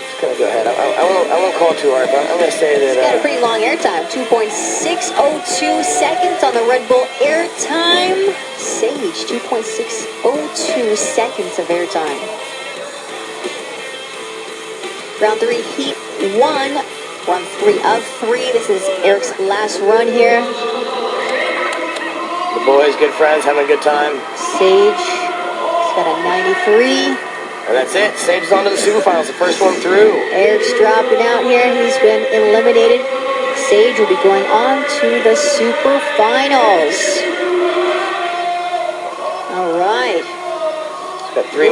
Speaker 3: just going to go ahead. I won't call too hard, but I'm going to say
Speaker 1: He's got a
Speaker 3: that
Speaker 1: pretty long airtime. 2.602 seconds on the Red Bull airtime. Sage, 2.602 seconds of airtime. Round 3, heat 1. Run 3 of 3. This is Eric's last run here.
Speaker 3: the boys, good friends, having a good time.
Speaker 1: Sage, he's got a 93.
Speaker 3: And that's it. Sage is on to the Super Finals, the first one through.
Speaker 1: Eric's dropping out here. He's been eliminated. Sage will be going on to the Super Finals. All right.
Speaker 3: Got three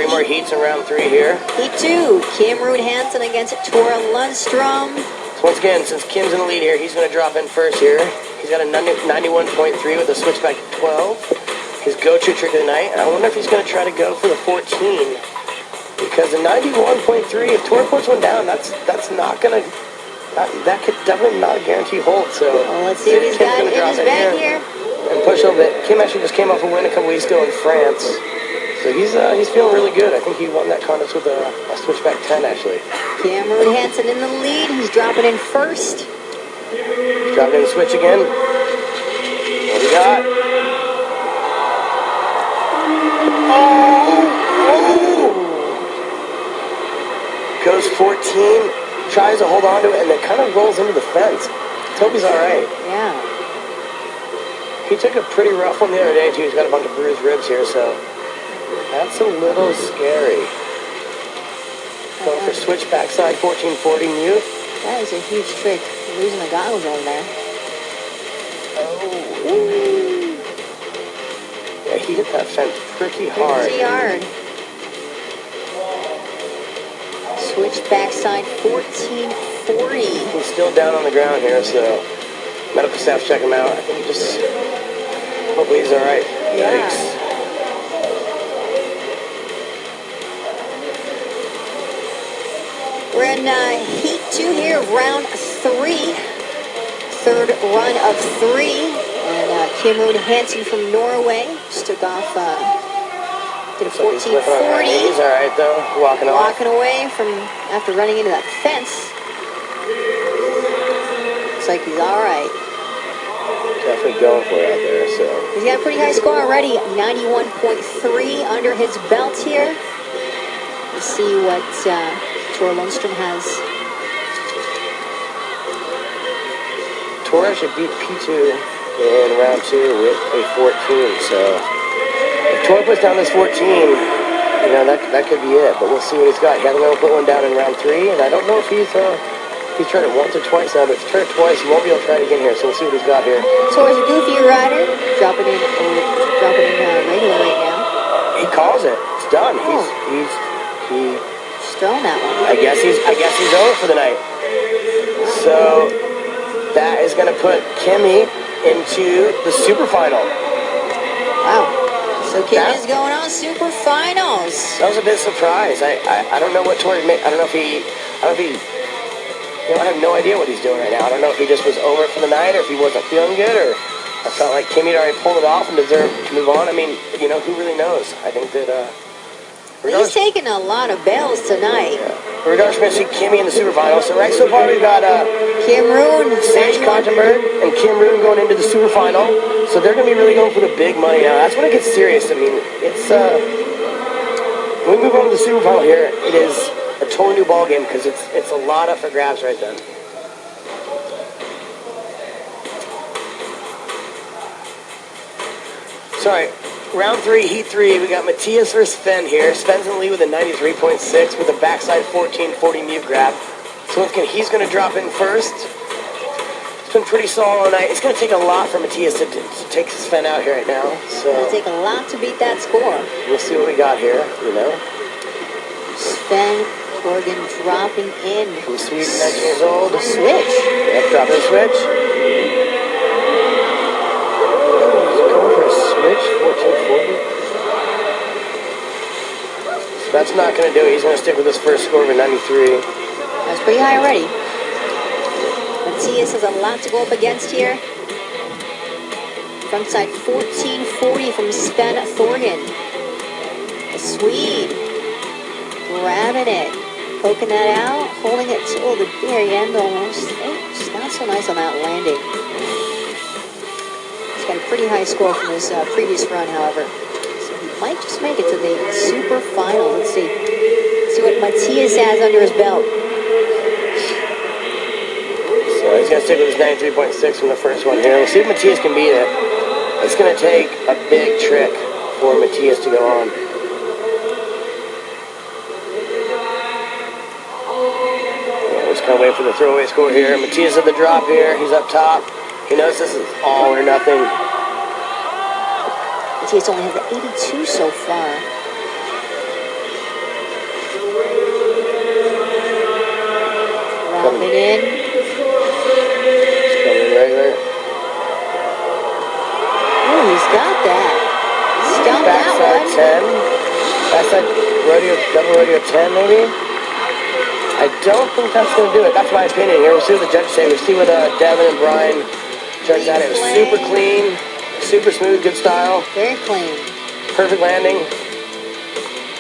Speaker 3: more heats in round 3 here.
Speaker 1: Heat 2, Cameron Hansen against Tora Lundstrom.
Speaker 3: So once again, since Kim's in the lead here, he's going to drop in first here. He's got a 91.3 with a switchback to 12. His go-to trick of the night. And I wonder if he's going to try to go for the 14. Because the 91.3, if Tora puts one down, that's not going to... That could definitely not guarantee hold. So
Speaker 1: Well, let's see what he's got in his bag here.
Speaker 3: and push a little bit. Kim actually just came off a win a couple weeks ago in France. So he's feeling really good. I think he won that contest with a switchback 10, actually.
Speaker 1: Cameron Hansen in the lead. He's dropping in first.
Speaker 3: Dropping in the switch again. What do we got? Oh! Goes 14, tries to hold on to it, and then kind of rolls into the fence. Toby's all right.
Speaker 1: Yeah.
Speaker 3: He took a pretty rough one the other day, too. He's got a bunch of bruised ribs here, so that's a little scary. Going for switch backside 1440 mute.
Speaker 1: That is a huge trick. Losing the goggles over there.
Speaker 3: Oh. Yeah, he hit that fence pretty hard.
Speaker 1: Pretty hard. Switch backside 1440.
Speaker 3: He's still down on the ground here, so medical staff's checking him out. I think he just, hopefully he's all right.
Speaker 1: Yeah.
Speaker 3: Yikes.
Speaker 1: We're in heat 2 here, round 3. Third run of 3. And Cameron Hansen from Norway just took off, did a
Speaker 3: Looks like he's slipping on that.
Speaker 1: 1440.
Speaker 3: He's all right, though. Walking off.
Speaker 1: Walking away from after running into that fence. Looks like he's all right.
Speaker 3: Definitely going for it out there, so.
Speaker 1: He's got a pretty high score already, 91.3 under his belt here. Let's see what Tor Lundstrom has.
Speaker 3: Tor should beat P2 in round 2 with a 14, so if Troy puts down this 14. You know, that could be it, but we'll see what he's got. He hasn't been able to put one down in round 3, and I don't know if he's tried it once or twice now, but if he's tried it twice, he won't be able to try it again here, so we'll see what he's got here.
Speaker 1: Towards a Goofy rider, dropping in regular right now.
Speaker 3: He calls it. It's done.
Speaker 1: Oh.
Speaker 3: He's
Speaker 1: thrown that one.
Speaker 3: I guess he's over for the night. So that is going to put Kimmy into the super final.
Speaker 1: Wow. So Kim is going on super finals.
Speaker 3: That was a bit surprised. I don't know what Tori made. I don't know if he, I have no idea what he's doing right now. I don't know if he just was over for the night or if he wasn't feeling good or I felt like Kimmy had already pulled it off and deserved to move on. I mean, who really knows? I think that,
Speaker 1: he's taking a lot of bells tonight.
Speaker 3: Yeah. Regardless, we're going to see Kimmy in the super finals. So right so far we've got
Speaker 1: Kim Roon,
Speaker 3: Sage Contenberg and Kim Roon going into the super final. So they're going to be really going for the big money now. That's when it gets serious. I mean, it's when we move on to the super final here, it is a totally new ball game because it's a lot up for grabs right then. Sorry. Round 3, Heat 3, we got Matthias versus Sven here. Sven's in the lead with a 93.6 with a backside 1440 mute grab. So once again, he's going to drop in first. It's been pretty solid all night. It's going to take a lot for Matthias to take Sven out here right now. So
Speaker 1: it's going to take a lot to beat that score.
Speaker 3: We'll see what we got here,
Speaker 1: Sven Thorgren dropping in.
Speaker 3: From Sweden, 19 years old.
Speaker 1: Switch.
Speaker 3: Yep, dropping a switch. Switch, 1440. So that's not going to do it. He's going to stick with his first score of a 93.
Speaker 1: That's pretty high already. Matthias has a lot to go up against here. Frontside 1440 from Sven Thorgren. The Swede. Grabbing it. Poking that out. Holding it till the very end almost. It's not so nice on that landing. Got a pretty high score from his previous run, however. So he might just make it to the super final. Let's see. Let's see what Matthias has under his belt.
Speaker 3: So he's going to stick with his 93.6 from the first one here. We'll see if Matthias can beat it. It's going to take a big trick for Matthias to go on. Yeah, we're just going to wait for the throwaway score here. Matthias at the drop here. He's up top. He knows this is all or nothing.
Speaker 1: Matthias only has 82 so far. Dropping in.
Speaker 3: Just coming regular.
Speaker 1: Oh, he's got that. Stumped that one.
Speaker 3: Backside 10. Backside double rodeo 10 maybe? I don't think that's going to do it. That's my opinion here. We'll see what the judges say. We'll see what Devin and Brian judge that. It was super clean, super smooth, good style.
Speaker 1: Very clean.
Speaker 3: Perfect landing.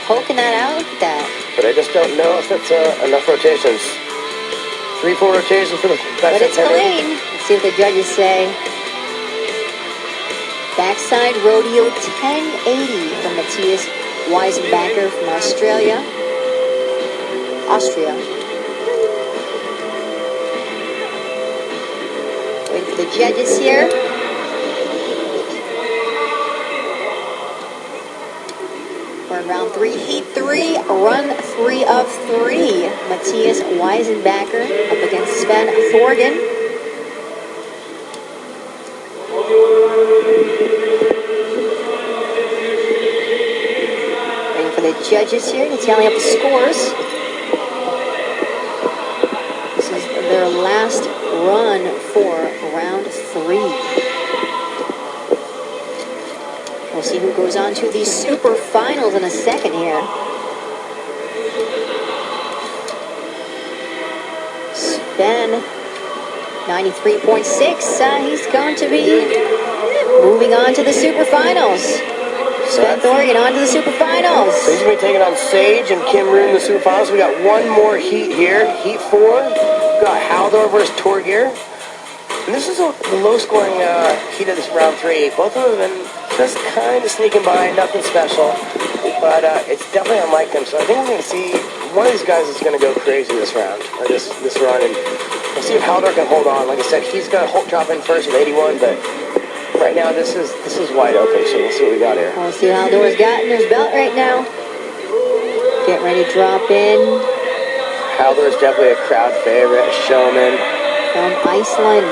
Speaker 1: Poking that out, look at that.
Speaker 3: But I just don't know if it's enough rotations. 3-4 rotations for the backside.
Speaker 1: But it's clean. Let's see what the judges say. Backside rodeo 1080 from Matthias Weisenbacher from Austria. Waiting for the judges here. We're in round 3, Heat 3, run 3 of 3. Matthias Weisenbacher up against Sven Thorgren. Waiting for the judges here to tally up the scores. This is their last run for round 3. We'll see who goes on to the super finals in a second here. Sven, 93.6. He's going to be moving on to the super finals. Sven Thorgren on to the super finals.
Speaker 3: So he's going to be taking on Sage and Kim Roon in the super finals. We got one more heat here, Heat 4. We got Haldor versus Torgeir. And this is the low-scoring heat of this round 3. Both of them have been just kind of sneaking by, nothing special. But it's definitely unlike them. So I think we're going to see one of these guys is going to go crazy this round, or this run. And we'll see if Haldor can hold on. Like I said, he's going to drop in first with 81, but Right now, this is wide open, so we'll see what we got here.
Speaker 1: We'll see how Haldor's got in his belt right now. Get ready to drop in
Speaker 3: Haldor is definitely a crowd favorite, a showman.
Speaker 1: from Iceland.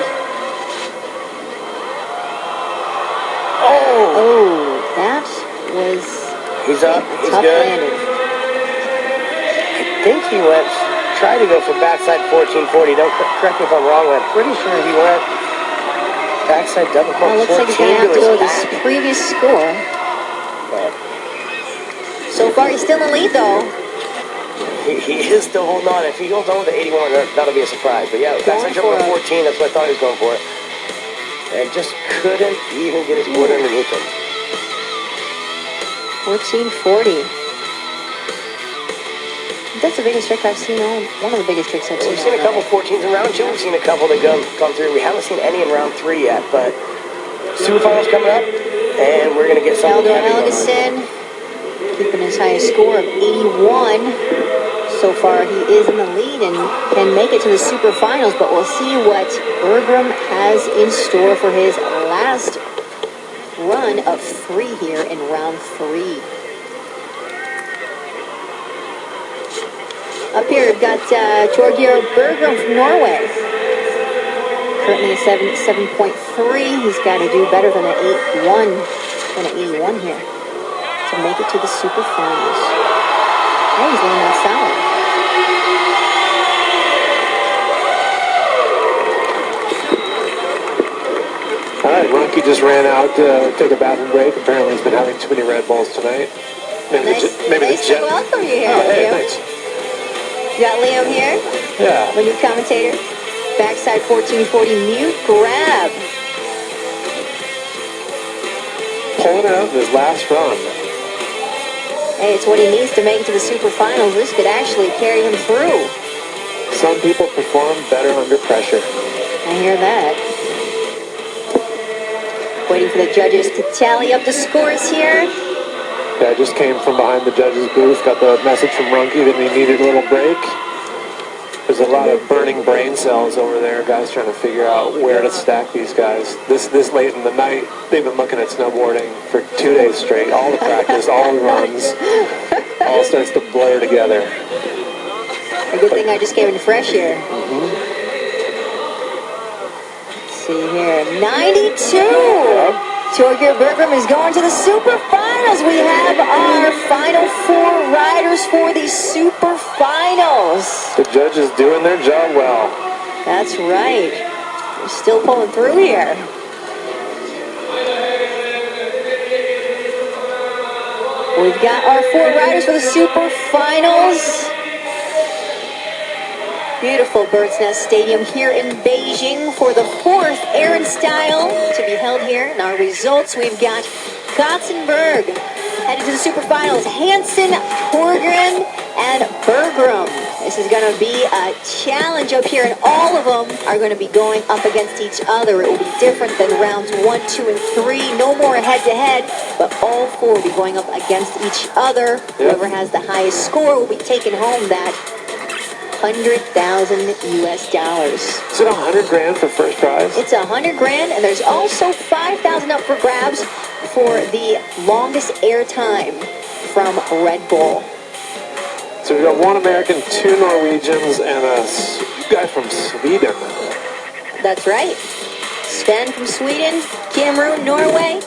Speaker 3: Oh!
Speaker 1: That was
Speaker 3: He's up. He's
Speaker 1: tough
Speaker 3: good.
Speaker 1: landing.
Speaker 3: I think he tried to go for backside 1440. Don't correct me if I'm wrong, but I'm pretty sure he went backside double
Speaker 1: Well,
Speaker 3: cork
Speaker 1: looks like
Speaker 3: 14
Speaker 1: he's going to have to
Speaker 3: to
Speaker 1: go
Speaker 3: his
Speaker 1: with his
Speaker 3: back.
Speaker 1: previous score.
Speaker 3: But
Speaker 1: So far, he's still in the lead, though.
Speaker 3: he is still holding on. If he holds on with the 81, that'll be a surprise. But yeah, backside
Speaker 1: Going
Speaker 3: double
Speaker 1: for
Speaker 3: 14, that's what I thought he was going for. And just couldn't even get his board underneath him.
Speaker 1: 1440. That's the biggest trick I've seen. One of the biggest tricks I've seen.
Speaker 3: We've seen a couple 14s in round 2. We've seen a couple that come through. We haven't seen any in round 3 yet, but Super Finals coming up, and we're going to get something
Speaker 1: Haldor
Speaker 3: heavy going on.
Speaker 1: Helgeson keeping his highest score of 81. So far, he is in the lead and can make it to the Super Finals, but we'll see what Bergram has in store for his last run of 3 here in round 3. Up here, we've got Torgeir Bergram from Norway. Currently a 7.3. He's got to do better than an 81 here to make it to the Super Finals. Hey, he's laying out solid.
Speaker 4: All right, Runkey just ran out to take a bathroom break. Apparently he's been having too many Red Bulls tonight. Maybe
Speaker 1: Nice
Speaker 4: the
Speaker 1: to
Speaker 4: jet.
Speaker 1: welcome you here,
Speaker 4: Oh, hey,
Speaker 1: Leo.
Speaker 4: thanks.
Speaker 1: You got Leo here,
Speaker 4: Yeah.
Speaker 1: my new commentator. Backside 1440 mute grab.
Speaker 4: Pulling it out in his last run.
Speaker 1: Hey, it's what he needs to make it to the Super Finals. This could actually carry him through.
Speaker 4: Some people perform better under pressure.
Speaker 1: I hear that. Waiting for the judges to tally up the scores here.
Speaker 4: Yeah, I just came from behind the judge's booth, got the message from Runkey that he needed a little break. There's a lot of burning brain cells over there, guys trying to figure out where to stack these guys. This late in the night, they've been looking at snowboarding for 2 days straight. All the practice, all the runs, all starts to blur together.
Speaker 1: A good thing I just came in fresh here. Let's see here. 92! Torgeir Bergram is going to the Super Finals. We have our final 4 riders for the Super Finals.
Speaker 4: The judges doing their job well.
Speaker 1: That's right. We're still pulling through here. We've got our 4 riders for the Super Finals. Beautiful Bird's Nest Stadium here in Beijing for the 4th Aaron Style to be held here. And our results, we've got Kotzenberg headed to the Super Finals. Hansen, Torgren, and Bergram. This is going to be a challenge up here, and all of them are going to be going up against each other. It will be different than rounds 1, 2, and 3. No more head-to-head, but all 4 will be going up against each other. Whoever has the highest score will be taking home that $100,000 US.
Speaker 4: Is it $100 grand for first prize?
Speaker 1: It's $100 grand, and there's also $5,000 up for grabs for the longest air time from Red Bull.
Speaker 4: So we've got 1 American, 2 Norwegians, and a guy from Sweden.
Speaker 1: That's right. Sven from Sweden, Cameroon, Norway,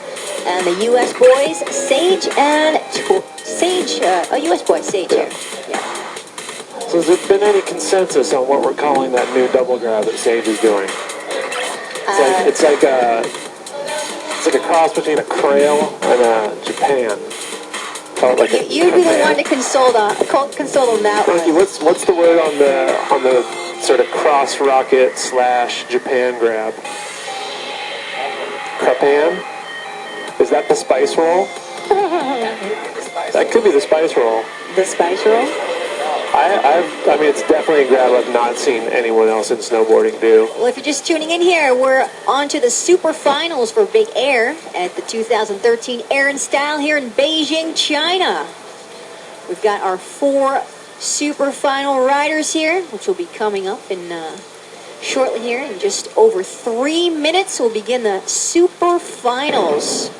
Speaker 1: and the U.S. boys, Sage and Sage. U.S. boys, Sage here. Yeah.
Speaker 4: So has there been any consensus on what we're calling that new double grab that Sage is doing? It's like a cross between a Crail and a Japan. Call it like a
Speaker 1: You'd be the
Speaker 4: Japan.
Speaker 1: one to console on that
Speaker 4: Frankie,
Speaker 1: one.
Speaker 4: what's the word on the sort of cross rocket / Japan grab? Crapan? Is that the spice roll? That could be the spice roll.
Speaker 1: The spice roll?
Speaker 4: I mean, it's definitely a grab I've not seen anyone else in snowboarding do.
Speaker 1: Well, if you're just tuning in here, we're on to the Super Finals for Big Air at the 2013 Aaron Style here in Beijing, China. We've got our 4 Super Final riders here, which will be coming up in shortly here. In just over 3 minutes, we'll begin the super finals.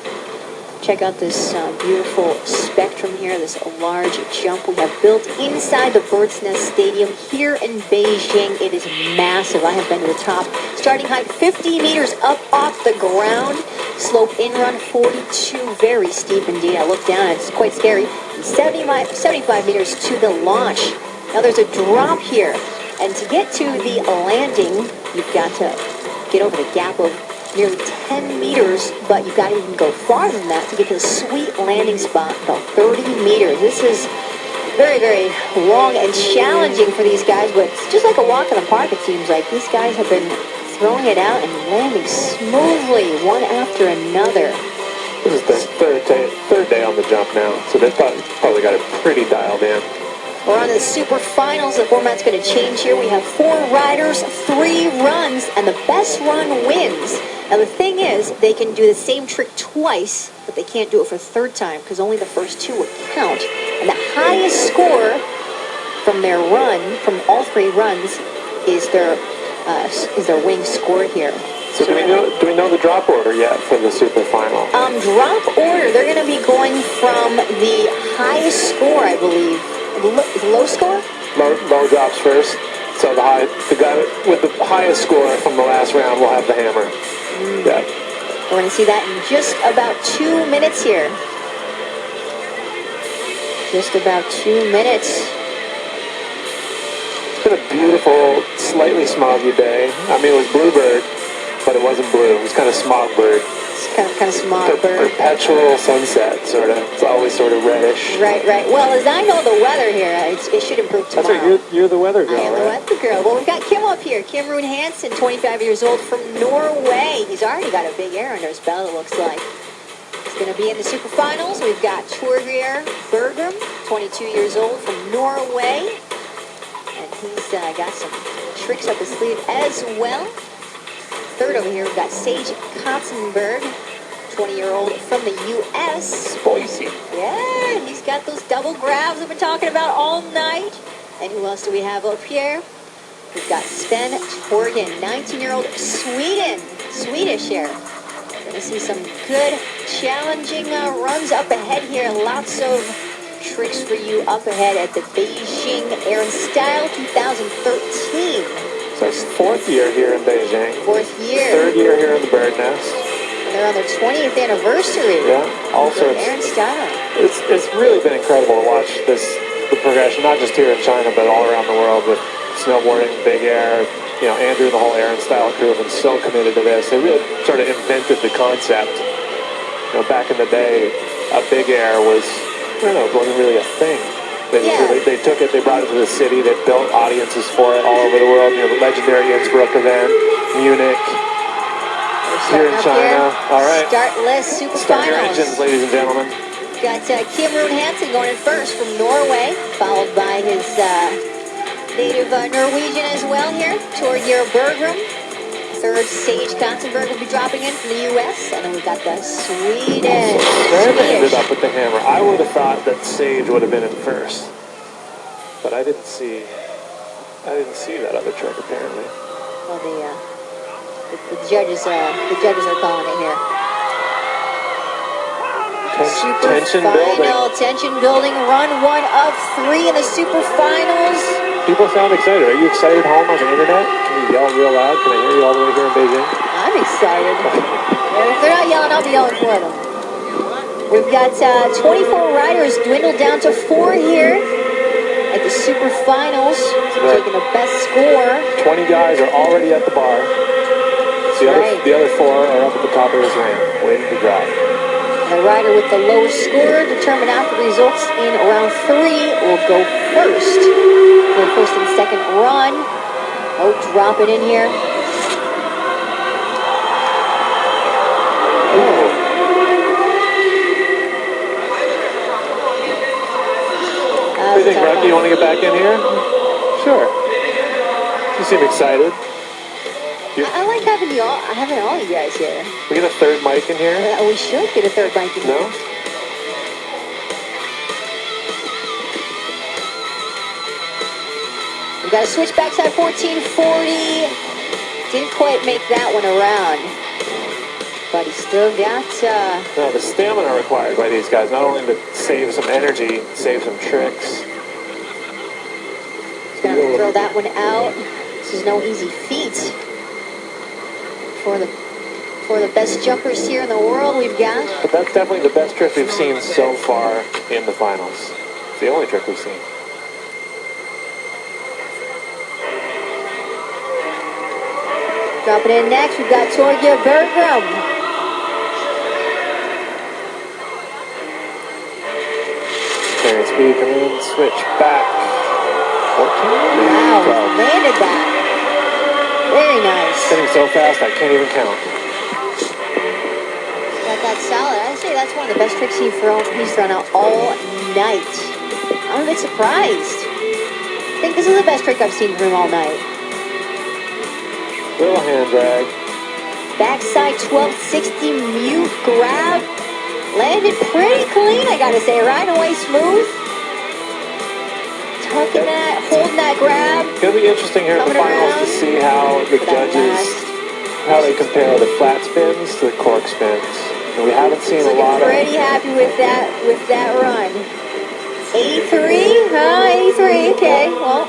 Speaker 1: Check out this beautiful spectrum here, this large jump we have built inside the Bird's Nest Stadium here in Beijing. It is massive. I have been to the top. Starting height 50 meters up off the ground. Slope in run 42, very steep indeed. I look down, it's quite scary. And 75 meters to the launch. Now there's a drop here. And to get to the landing, you've got to get over the gap of nearly 10 meters, but you've got to even go farther than that to get to the sweet landing spot, about 30 meters. This is very, very long and challenging for these guys, but it's just like a walk in the park, it seems like. These guys have been throwing it out and landing smoothly, one after another.
Speaker 4: This is the third day on the jump now, so they've probably got it pretty dialed in.
Speaker 1: We're on the super finals. The format's going to change here. We have 4 riders, 3 runs, and the best run wins. Now the thing is, they can do the same trick twice, but they can't do it for a third time because only the first 2 would count. And the highest score from their run, from all 3 runs, is their wing score here.
Speaker 4: So do we know the drop order yet for the super final?
Speaker 1: Drop order. They're going to be going from the highest score, I believe. Low score?
Speaker 4: Low drops first. So the guy with the highest score from the last round will have the hammer. Yeah.
Speaker 1: We're going to see that in just about 2 minutes here. Just about 2 minutes.
Speaker 4: It's been a beautiful, slightly smoggy day. I mean, it was bluebird, but it wasn't blue. It was kind of smog bird.
Speaker 1: It's kind of smog bird.
Speaker 4: Perpetual sunset, sort of. It's always sort of reddish.
Speaker 1: Right. Well, as I know the weather here, it should improve tomorrow.
Speaker 4: That's right. You're the weather girl,
Speaker 1: I am
Speaker 4: right?
Speaker 1: the weather girl. Well, we've got Kim up here. Kim Rune Hansen, 25 years old from Norway. He's already got a big air under his belt, it looks like. He's going to be in the super finals. We've got Torgeir Bergum, 22 years old from Norway. And he's got some tricks up his sleeve as well. Third over here, we've got Sage Katzenberg, 20-year-old from the U.S.
Speaker 4: Boise.
Speaker 1: Yeah, he's got those double grabs I've been talking about all night. And who else do we have up here? We've got Sven Torgen, 19-year-old Swedish here. Going to see some good, challenging runs up ahead here. Lots of tricks for you up ahead at the Beijing Air and Style 2013.
Speaker 4: So it's 4th year here in Beijing.
Speaker 1: 4th year.
Speaker 4: 3rd year here in the Bird Nest.
Speaker 1: And they're on their 20th anniversary.
Speaker 4: Yeah, all sorts.
Speaker 1: Air and Style.
Speaker 4: It's really been incredible to watch the progression, not just here in China, but all around the world with snowboarding, big air. You know, Andrew and the whole Air and Style crew have been so committed to this. They really sort of invented the concept. You know, back in the day, a big air wasn't really a thing. They took it, they brought it to the city, they built audiences for it all over the world. You know, the legendary Innsbruck event, Munich, here in China. All right.
Speaker 1: Start list super
Speaker 4: Start your
Speaker 1: finals.
Speaker 4: engines, ladies and gentlemen.
Speaker 1: Got Kim Rune Hansen going in first from Norway, followed by his native Norwegian as well here, Torgeir Bergum. Third, Sage Katzenberg will be dropping in from the U.S. And then we've got the Swedish.
Speaker 4: Sven ended up with the hammer. I would have thought that Sage would have been in first, but I didn't see that other trick apparently.
Speaker 1: Well, the judges are calling it here.
Speaker 4: Tension building.
Speaker 1: Tension building. Run 1 of 3 in the super finals.
Speaker 4: People sound excited. Are you excited home on the internet? Can you yell real loud? Can I hear you all the way here in Beijing?
Speaker 1: I'm excited. If they're not yelling, I'll be yelling for them. We've got 24 riders dwindled down to 4 here at the super finals. Taking the best score.
Speaker 4: 20 guys are already at the bar. So the other 4 are up at the top of this ramp, waiting to drop.
Speaker 1: The rider with the lowest score, determined after results in round 3, will go first. For the first and second run. Oh, drop it in here.
Speaker 4: What do you think, Rocky? You want to get back in here? Sure. You seem excited.
Speaker 1: I like having all you guys here.
Speaker 4: We get a third mic in here?
Speaker 1: We should get a third mic in here.
Speaker 4: No?
Speaker 1: We've got a switch backside 1440. Didn't quite make that one around. But he still got,
Speaker 4: Now, the stamina required by these guys, not only to save some energy, save some tricks.
Speaker 1: he's gonna throw that one out. This is no easy feat. For the best jumpers here in the world we've got.
Speaker 4: But that's definitely the best trick we've seen so far in the finals. It's the only trick we've seen.
Speaker 1: Dropping in next, we've got Torgeir Bergrum.
Speaker 4: Carry speed, come in, switch back. 14,
Speaker 1: Wow,
Speaker 4: 12.
Speaker 1: landed that. Very nice.
Speaker 4: Spinning so fast I can't even count.
Speaker 1: Got that solid. I'd say that's one of the best tricks he's thrown out all night. I'm a bit surprised. I think this is the best trick I've seen from him all night.
Speaker 4: Little hand drag.
Speaker 1: Backside 1260 mute grab. Landed pretty clean, I gotta say. Right away smooth. Tucking that, holding that grab.
Speaker 4: It's gonna be interesting here at the
Speaker 1: Coming
Speaker 4: finals
Speaker 1: around
Speaker 4: to see how the
Speaker 1: for that
Speaker 4: judges,
Speaker 1: last.
Speaker 4: how they compare the flat spins to the cork spins. And we haven't seen a
Speaker 1: Looking
Speaker 4: lot
Speaker 1: pretty happy with that run. 83, huh? 83, okay, well.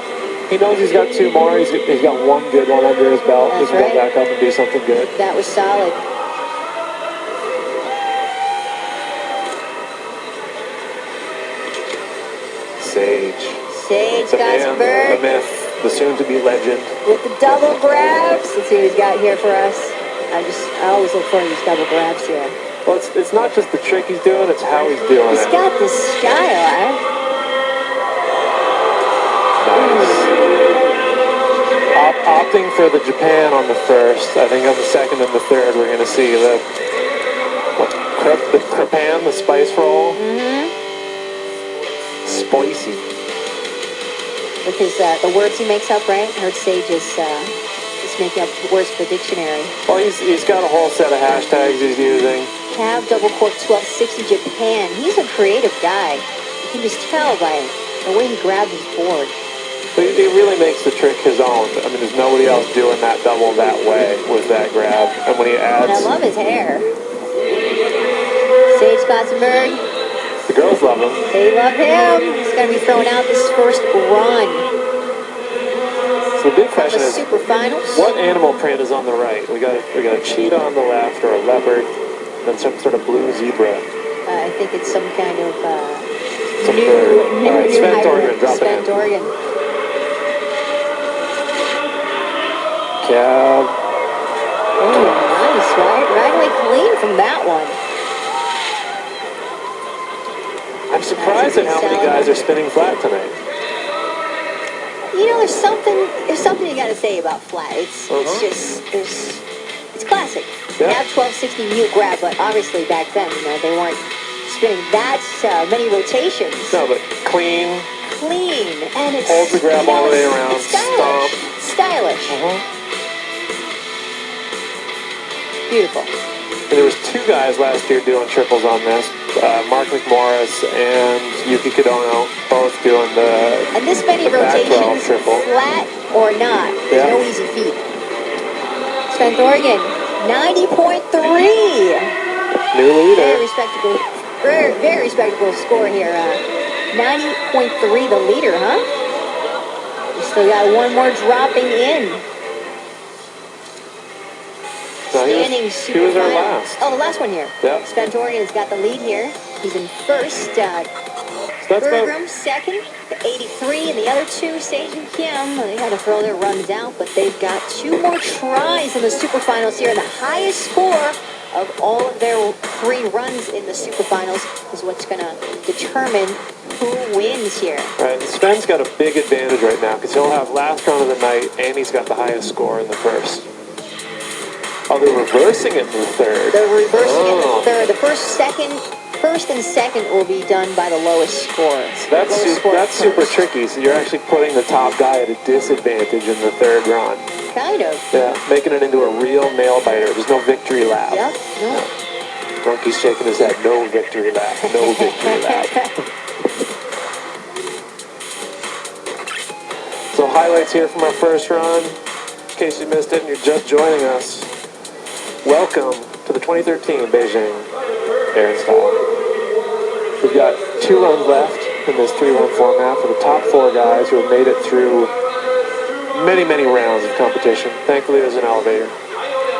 Speaker 4: He knows he's got two more. He's got one good one under his belt. He
Speaker 1: That's
Speaker 4: can
Speaker 1: right.
Speaker 4: go back up and do something good.
Speaker 1: That was solid.
Speaker 4: Sage.
Speaker 1: Sage
Speaker 4: The man, the
Speaker 1: Gothenburg
Speaker 4: myth, the soon-to-be legend.
Speaker 1: with the double grabs. Let's see what he's got here for us. I always look for these double grabs here.
Speaker 4: Well, it's not just the trick he's doing, it's how he's doing
Speaker 1: He's
Speaker 4: it.
Speaker 1: got this style,
Speaker 4: Nice. Opting for the Japan on the first. I think on the second and the third, we're going to see the Krepan, the spice roll.
Speaker 1: Mm-hmm.
Speaker 4: Spicy.
Speaker 1: With his the words he makes up, right? I heard Sage is making up words for the dictionary.
Speaker 4: Well, he's got a whole set of hashtags he's using.
Speaker 1: Cav double cork 1260 Japan. He's a creative guy. You can just tell by the way he grabbed his board.
Speaker 4: But he really makes the trick his own. I mean, there's nobody else doing that double that way with that grab. And when he
Speaker 1: And I
Speaker 4: adds,
Speaker 1: love his hair. Sage Gothenburg.
Speaker 4: the girls love him.
Speaker 1: They love him. He's going to be throwing out this first run
Speaker 4: So the big
Speaker 1: from
Speaker 4: question
Speaker 1: the
Speaker 4: is,
Speaker 1: super finals.
Speaker 4: what animal print is on the right? We got a cheetah on the left, or a leopard, then some sort of blue zebra.
Speaker 1: I think it's some kind of
Speaker 4: Some
Speaker 1: new
Speaker 4: bird. All right, Sven
Speaker 1: hybrid.
Speaker 4: Torgren, drop it
Speaker 1: Sven
Speaker 4: in.
Speaker 1: Torgren.
Speaker 4: Cab.
Speaker 1: Oh, nice, right? Right away clean from that one.
Speaker 4: I'm surprised at how many guys are spinning flat tonight.
Speaker 1: You know, there's something you got to say about flat. It's just it's classic.
Speaker 4: Yeah.
Speaker 1: Now 1260 mute grab, but obviously back then, they weren't spinning that many rotations.
Speaker 4: No, but clean.
Speaker 1: Clean, and it's
Speaker 4: Holds the grab all the way around,
Speaker 1: It's stylish. Stylish. Beautiful.
Speaker 4: And there was two guys last year doing triples on this. Mark McMorris and Yuki Kodono both doing the
Speaker 1: And this many
Speaker 4: the back 12
Speaker 1: rotations,
Speaker 4: triple.
Speaker 1: flat or not, there's
Speaker 4: Yeah.
Speaker 1: no easy feat. Sven Thorgan, 90.3.
Speaker 4: New
Speaker 1: Very
Speaker 4: leader.
Speaker 1: respectable, very respectable score here. 90.3, the leader, huh? We still got one more dropping in.
Speaker 4: No,
Speaker 1: Standing
Speaker 4: he was our
Speaker 1: final.
Speaker 4: last.
Speaker 1: Oh, the last one here.
Speaker 4: Yeah.
Speaker 1: Sven Thorgan has got the lead here. He's in first.
Speaker 4: So that's about,
Speaker 1: Bergrum second, the 83, and the other two, Sage and Kim, they had to throw their runs out, but they've got two more tries in the super finals here, and the highest score of all of their 3 runs in the super finals is what's going to determine who wins here.
Speaker 4: right, Sven's got a big advantage right now because he'll have last run of the night and he's got the highest score in the first. Oh, they're reversing it in the third.
Speaker 1: They're reversing it in
Speaker 4: Oh.
Speaker 1: the third. The first and second will be done by the lowest score.
Speaker 4: That's super tricky. So you're actually putting the top guy at a disadvantage in the third run.
Speaker 1: Kind of.
Speaker 4: Yeah, making it into a real nail biter. There's no victory lap.
Speaker 1: Yep. No.
Speaker 4: Monkey's shaking his head. No victory lap. No victory lap. So highlights here from our first run. in case you missed it and you're just joining us, welcome to the 2013 Beijing Air and Style. We've got 2 runs left in this 3-run format for the top 4 guys who have made it through many, many rounds of competition. Thankfully, there's an elevator.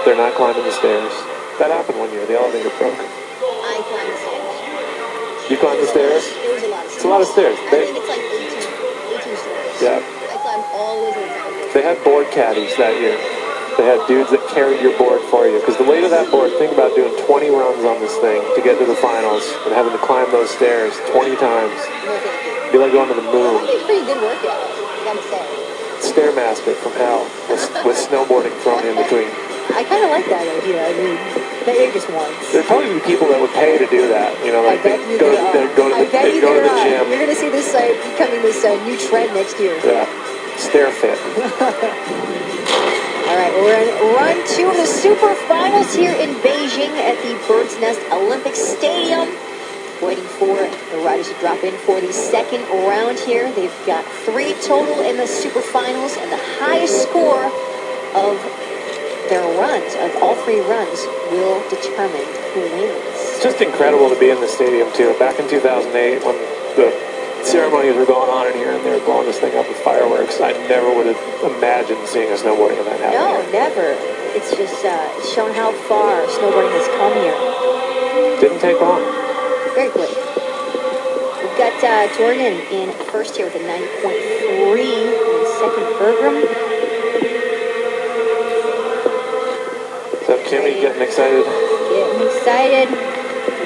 Speaker 4: They're not climbing the stairs. That happened one year. The elevator broke.
Speaker 1: I climbed the stairs.
Speaker 4: You climbed the stairs?
Speaker 1: It was a lot of stairs.
Speaker 4: It's a lot of stairs.
Speaker 1: I think it's like 18 stairs.
Speaker 4: Yeah.
Speaker 1: I climbed all the way to the top.
Speaker 4: They had board caddies that year. They had dudes that carried your board for you. Because the weight of that board, think about doing 20 runs on this thing to get to the finals and having to climb those stairs 20 times.
Speaker 1: No, thank you.
Speaker 4: It'd be like going to the moon.
Speaker 1: That'd be a pretty good workout, I gotta say.
Speaker 4: Stairmaster from hell with snowboarding thrown in between.
Speaker 1: I kind of like that idea. I mean, they're just ones.
Speaker 4: There'd probably be people that would pay to do that. You know, like
Speaker 1: I bet you
Speaker 4: go
Speaker 1: there are. I bet you
Speaker 4: go to
Speaker 1: there
Speaker 4: the
Speaker 1: are.
Speaker 4: gym.
Speaker 1: You're gonna see this becoming this new trend next year.
Speaker 4: Yeah, stair fit.
Speaker 1: All right, we're in run 2 of the Super Finals here in Beijing at the Bird's Nest Olympic Stadium. Waiting for the riders to drop in for the second round here. They've got 3 total in the Super Finals, and the highest score of their runs, of all 3 runs, will determine who wins.
Speaker 4: It's just incredible to be in the stadium too. Back in 2008, when the ceremonies were going on in here and they were blowing this thing up with fireworks, I never would have imagined seeing a snowboarding event happen
Speaker 1: No,
Speaker 4: here.
Speaker 1: never. It's just shown how far snowboarding has come here.
Speaker 4: Didn't take long.
Speaker 1: Very quick. We've got Jordan in first here with a 90.3, and second Bergram.
Speaker 4: So Kimmy getting excited.
Speaker 1: Getting excited. He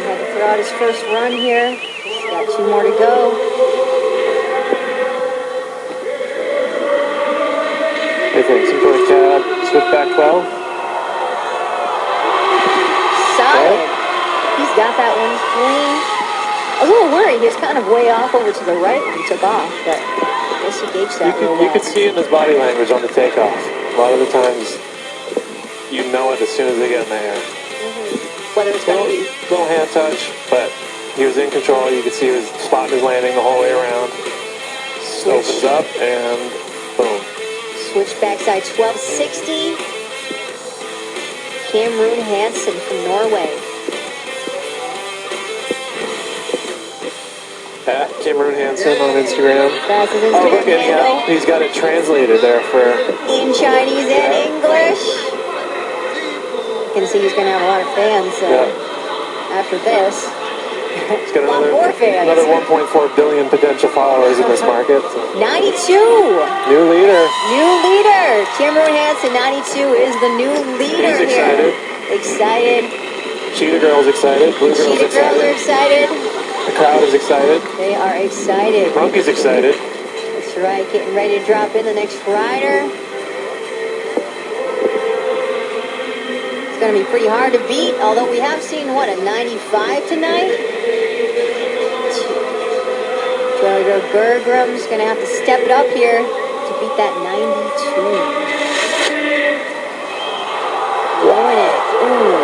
Speaker 1: had to throw out his first run here. He's got 2 more to go.
Speaker 4: What do you think? Some sort of cab, switchback 12?
Speaker 1: Solid. He's got that one clean. I was a little worried. He was kind of way off over to the right when he took off, but I guess he gauged that real
Speaker 4: You
Speaker 1: well.
Speaker 4: could see in his body language on the takeoff. A lot of the times, you know it as soon as they get in the air.
Speaker 1: Whether it's going to be
Speaker 4: Little hand touch, but he was in control. You could see he was spotting his landing the whole way around. Opens up and boom.
Speaker 1: switch backside 1260. Cameron Hansen from Norway.
Speaker 4: At Cameron Hansen on Instagram.
Speaker 1: That's his
Speaker 4: Oh,
Speaker 1: Instagram
Speaker 4: look at
Speaker 1: handle.
Speaker 4: him. He's got it translated there for.
Speaker 1: In Chinese and English. You can see he's going to have a lot of fans after this.
Speaker 4: He's got
Speaker 1: A lot more fans.
Speaker 4: another 1.4 billion potential followers in this market.
Speaker 1: 92.
Speaker 4: New leader.
Speaker 1: New leader. Cameron Hansen, 92, is the new leader
Speaker 4: He's
Speaker 1: here.
Speaker 4: excited.
Speaker 1: Excited.
Speaker 4: Cheetah Girl's excited. Blue Girl's
Speaker 1: Cheetah girls are
Speaker 4: excited.
Speaker 1: excited.
Speaker 4: The crowd is excited.
Speaker 1: They are excited.
Speaker 4: Monkey's excited.
Speaker 1: That's right. Getting ready to drop in the next rider. It's going to be pretty hard to beat, although we have seen, what, a 95 tonight? Joe Bergram's going to have to step it up here to beat that 92. Blowing it. Ooh.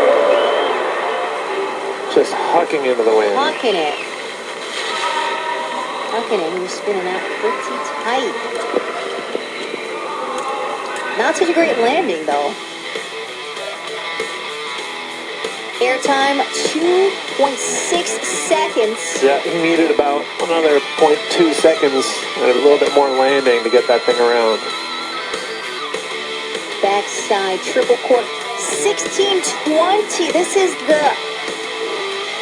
Speaker 4: Just hucking into the wind.
Speaker 1: Hucking it. Hucking it. He was spinning out pretty tight. Not such a great landing, though. Airtime, 2.6 seconds.
Speaker 4: Yeah, he needed about another 0.2 seconds and a little bit more landing to get that thing around.
Speaker 1: Backside triple cork, 1620. This is the...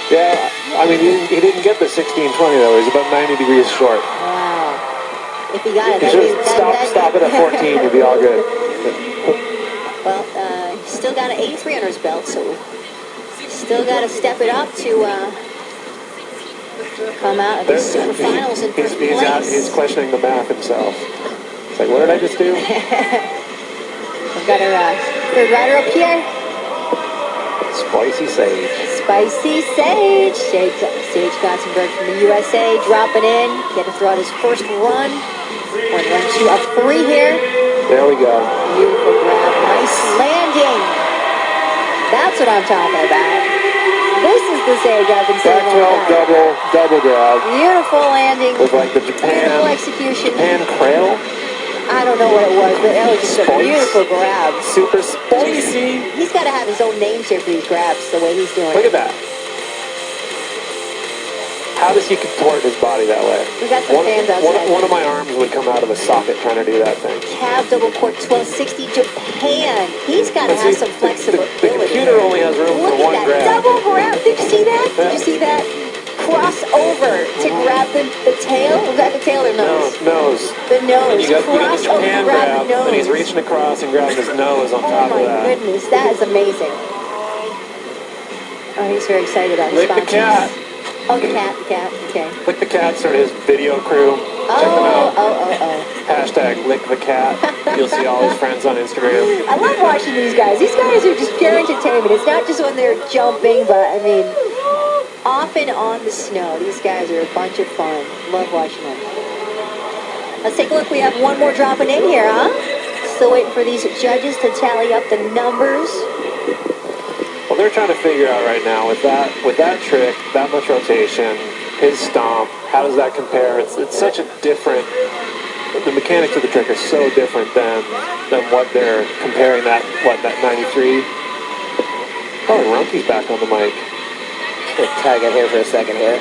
Speaker 4: Yeah, I mean, he didn't get the 1620 though. He's about 90 degrees short.
Speaker 1: Wow. If he got it,
Speaker 4: You
Speaker 1: that'd
Speaker 4: should stop it at 14. You'd be all good.
Speaker 1: Well, he's still got an 83 under his belt, so still got to step it up to come out of the Super Finals in first place.
Speaker 4: He's questioning the math himself. It's like, what did I just do?
Speaker 1: We've got our third rider up here.
Speaker 4: Spicy sage.
Speaker 1: Spicy Sage. Sage Gotzenberg from the USA dropping in. Get to throw out his first run. Run 2 of 3 here.
Speaker 4: There we go.
Speaker 1: Beautiful grab. Nice landing. That's what I'm talking about. This is the Sage I've been saying
Speaker 4: Back
Speaker 1: all
Speaker 4: 12
Speaker 1: night.
Speaker 4: double grab
Speaker 1: Beautiful landing.
Speaker 4: with like the
Speaker 1: Beautiful
Speaker 4: Japan
Speaker 1: execution.
Speaker 4: cradle.
Speaker 1: I don't know what it was, but that was just a
Speaker 4: Spice?
Speaker 1: beautiful grab.
Speaker 4: Super spicy.
Speaker 1: He's got to have his own names here for these grabs, the way he's doing
Speaker 4: Look
Speaker 1: it.
Speaker 4: at that. How does he contort his body that way?
Speaker 1: We got some fans outside.
Speaker 4: One of my arms would come out of a socket trying to do that thing.
Speaker 1: Cab double cork 1260 Japan. He's got to
Speaker 4: But
Speaker 1: have
Speaker 4: see,
Speaker 1: some flexibility.
Speaker 4: The computer only has room
Speaker 1: Look
Speaker 4: for one
Speaker 1: at that
Speaker 4: grab.
Speaker 1: double grab. Did you see that?
Speaker 4: Yeah.
Speaker 1: Did you see that? Cross over to grab the tail. Was that the tail or nose?
Speaker 4: Nose.
Speaker 1: The nose.
Speaker 4: And you got the
Speaker 1: Cross over,
Speaker 4: Japan
Speaker 1: grab
Speaker 4: grab,
Speaker 1: the nose.
Speaker 4: and he's reaching across and grabbing his nose on
Speaker 1: Oh
Speaker 4: top
Speaker 1: my
Speaker 4: of that.
Speaker 1: goodness, that is amazing. Oh, he's very excited about his
Speaker 4: Lick the
Speaker 1: sponsors.
Speaker 4: cat.
Speaker 1: Oh, the cat, okay.
Speaker 4: Lick the Cat, sort of his video crew. Check them out.
Speaker 1: Oh.
Speaker 4: Hashtag Lick the Cat. You'll see all his friends on Instagram.
Speaker 1: I love watching these guys. These guys are just pure entertainment. It's not just when they're jumping, but I mean, off and on the snow. These guys are a bunch of fun. Love watching them. Let's take a look. We have one more dropping in here, huh? Still waiting for these judges to tally up the numbers.
Speaker 4: Well, they're trying to figure out right now with that trick, that much rotation, his stomp. How does that compare? It's such a different. The mechanics of the trick are so different than what they're comparing that 93. Oh, and Runkey's back on the mic.
Speaker 3: Let's tag in here for a second here.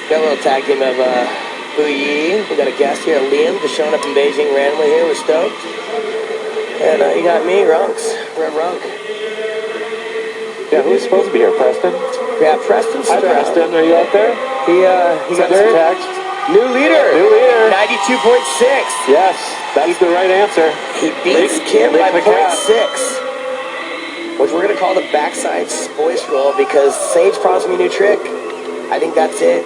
Speaker 3: Got a little tag team of Hu Yi. We got a guest here, Liam, just showing up in Beijing randomly here. We're stoked. And you got me, Runks, Rev Runk.
Speaker 4: Yeah, who's supposed to be here? Preston?
Speaker 3: Yeah, Preston
Speaker 4: Hi,
Speaker 3: Stroud.
Speaker 4: Preston. Are you out there?
Speaker 3: He got
Speaker 4: Send us a
Speaker 3: some
Speaker 4: text.
Speaker 3: new leader.
Speaker 4: New leader.
Speaker 3: 92.6.
Speaker 4: Yes, that's the right answer.
Speaker 3: He beats Kim by
Speaker 4: Lick the Cat.
Speaker 3: 0.6, which we're going to call the backside Spoice roll because Sage promised me a new trick. I think that's it.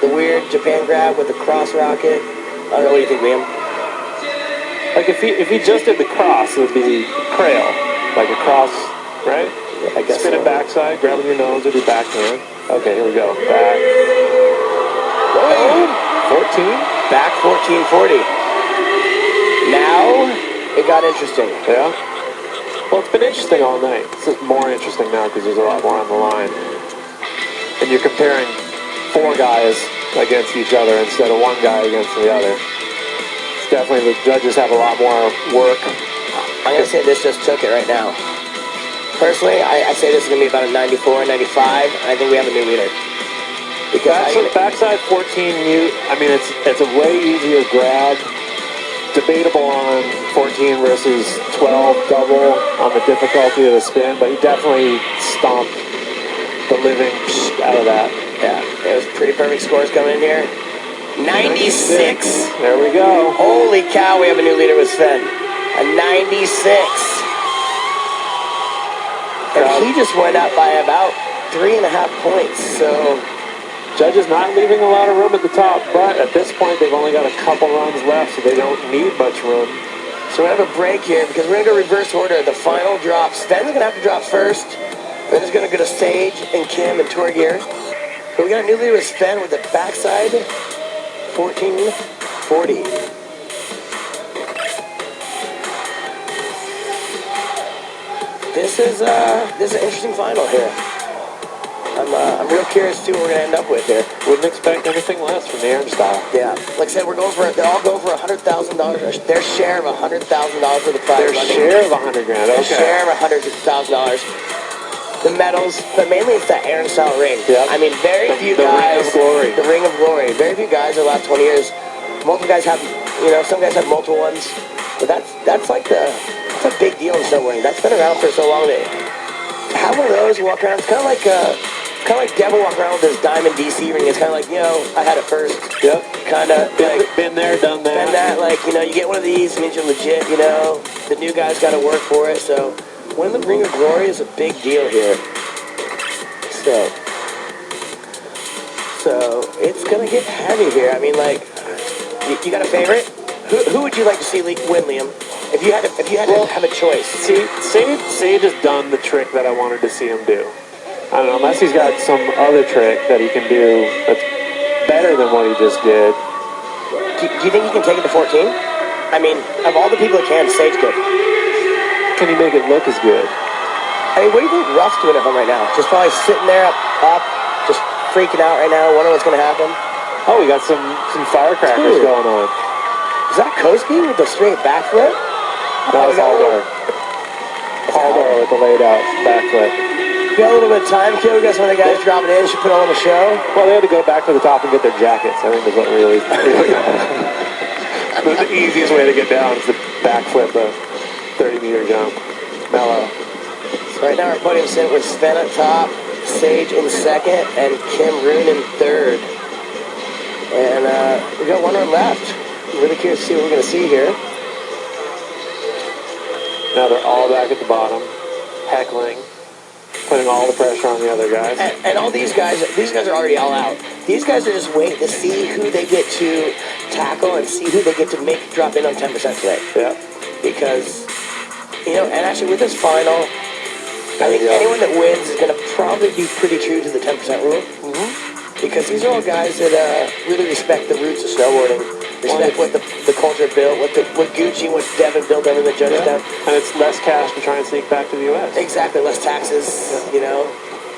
Speaker 3: The weird Japan grab with the cross rocket. I don't know, what do you think, Liam?
Speaker 4: Like if he just did the cross, it would be Crail. Like a cross, right?
Speaker 3: Yeah, I guess
Speaker 4: Spinning
Speaker 3: so.
Speaker 4: backside, grabbing your nose with your backhand. Okay, here we go. Back.
Speaker 3: Oh,
Speaker 4: 14.
Speaker 3: back 1440. Now it got interesting.
Speaker 4: Yeah. Well, it's been interesting all night. It's just more interesting now because there's a lot more on the line. And you're comparing 4 guys against each other instead of 1 guy against the other. It's definitely, the judges have a lot more work.
Speaker 3: I'm going to say this just took it right now. Personally, I say this is going to be about a 94, 95, and I think we have a new leader. Because
Speaker 4: Backside 14 mute, I mean, it's a way easier grab. Debatable on 14 versus 12 double on the difficulty of the spin, but he definitely stomped the living out of that.
Speaker 3: yeah, it was pretty perfect scores coming in here. 96.
Speaker 4: There we go.
Speaker 3: Holy cow, we have a new leader with Sven. A 96. And he just went up by about 3.5 points, so
Speaker 4: Judges not leaving a lot of room at the top, but at this point they've only got a couple runs left, so they don't need much room.
Speaker 3: we're going to have a break here because we're going to go reverse order. The final drop, Sven's going to have to drop first. Then it's going to go to Sage and Kim and Tour Gear. So we got a new leader with Sven with the backside 1440. This is an interesting final here. I'm real curious to see what we're gonna end up with here.
Speaker 4: Wouldn't expect anything less from the Aaron style.
Speaker 3: Yeah, like I said, they're all going for $100,000. Their share of $100,000 for the prize
Speaker 4: Their
Speaker 3: money.
Speaker 4: share of $100,000.
Speaker 3: Their
Speaker 4: Okay.
Speaker 3: share of $100,000. The medals, but mainly it's that Aaron style ring.
Speaker 4: Yeah.
Speaker 3: I mean, very few
Speaker 4: the
Speaker 3: guys.
Speaker 4: Ring of Glory.
Speaker 3: The Ring of Glory. Very few guys in the last 20 years. Multiple guys have, some guys have multiple ones, but that's like it's a big deal in snowboarding. That's been around for so long that have one of those walk around. It's kind of like Devil walking around with his diamond DC ring. It's kind of like, I had it first.
Speaker 4: Yep.
Speaker 3: Kind of
Speaker 4: Been there, done that.
Speaker 3: and that, you get one of these, means you're legit, The new guy's got to work for it, so winning the Ring of Glory is a big deal here. So it's going to get heavy here. I mean, you got a favorite? Who would you like to see win, Liam? If you had to have a choice.
Speaker 4: See, Sage has done the trick that I wanted to see him do. I don't know, unless he's got some other trick that he can do that's better than what he just did.
Speaker 3: Do you think he can take it to 14? I mean, of all the people that can, Sage could.
Speaker 4: Can he make it look as good?
Speaker 3: I mean, what do you think Ruff's doing at home right now? Just probably sitting there up, just freaking out right now, wondering what's going to happen.
Speaker 4: Oh, we got some firecrackers
Speaker 3: Dude.
Speaker 4: going on.
Speaker 3: Is that Koski with the straight backflip?
Speaker 4: That was Aldor. Aldor with the laid out backflip.
Speaker 3: Got a little bit of time, kid. We got some of the guys dropping in. Should put on a show.
Speaker 4: Well, they had to go back to the top and get their jackets. I think is what really the easiest way to get down is to backflip a 30-meter jump. Mellow.
Speaker 3: So right now our podium sit with Sven at top, Sage in second, and Kim Roon in third. And we got one run left. Really curious to see what we're going to see here.
Speaker 4: Now they're all back at the bottom, heckling, putting all the pressure on the other guys.
Speaker 3: And all these guys are already all out. These guys are just waiting to see who they get to tackle and see who they get to make drop in on 10% today.
Speaker 4: Yeah.
Speaker 3: Because, and actually with this final, I think anyone that wins is going to probably be pretty true to the 10% rule. Mm-hmm. Because these are all guys that really respect the roots of snowboarding, respect what the culture built, what Gucci and what Devin built over the judges down.
Speaker 4: And it's less cash to try and sneak back to the U.S.
Speaker 3: Exactly, less taxes,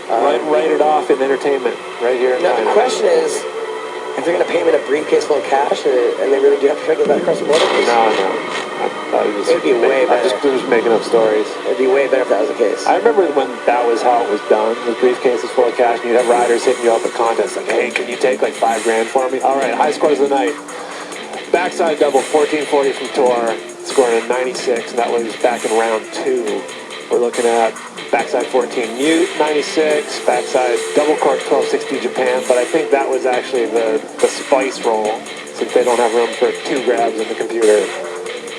Speaker 4: Write it off in entertainment, right here.
Speaker 3: Now the question is, if they're going to pay me in a briefcase full of cash, and they really do have to try to get that across the border? It'd be way better.
Speaker 4: I'm just making up stories.
Speaker 3: It'd be way better if that was the case.
Speaker 4: I remember when that was how it was done, with briefcases full of cash, and you'd have riders hitting you up at contests like, hey, can you take like $5 grand for me? All right, high scores of the night. Backside double, 1440 from Tor, scoring a 96, and that was back in round 2. We're looking at backside 14 Mute, 96, backside double cork 1260 Japan, but I think that was actually the spice roll, since they don't have room for 2 grabs in the computer.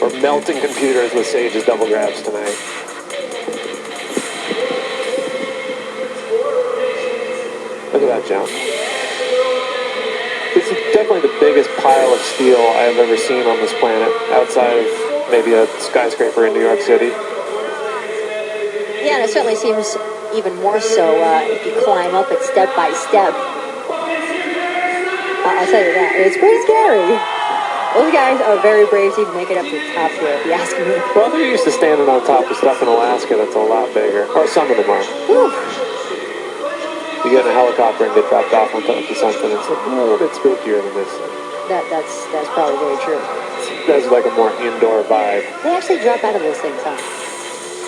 Speaker 4: We're melting computers with Sage's double grabs tonight. Look at that jump. This is definitely the biggest pile of steel I have ever seen on this planet, outside of maybe a skyscraper in New York City.
Speaker 1: Yeah, and it certainly seems even more so if you climb up it step by step. I'll tell you that. It's pretty scary. Those guys are very brave to even make it up to the top here, if you ask me.
Speaker 4: Well, they're used to standing on top of stuff in Alaska that's a lot bigger. Or some of them are.
Speaker 1: Whew.
Speaker 4: You get in a helicopter and get dropped off on top of something, it's a little bit spookier than this thing.
Speaker 1: That's probably very true.
Speaker 4: That's like a more indoor vibe.
Speaker 1: They actually drop out of those things, huh?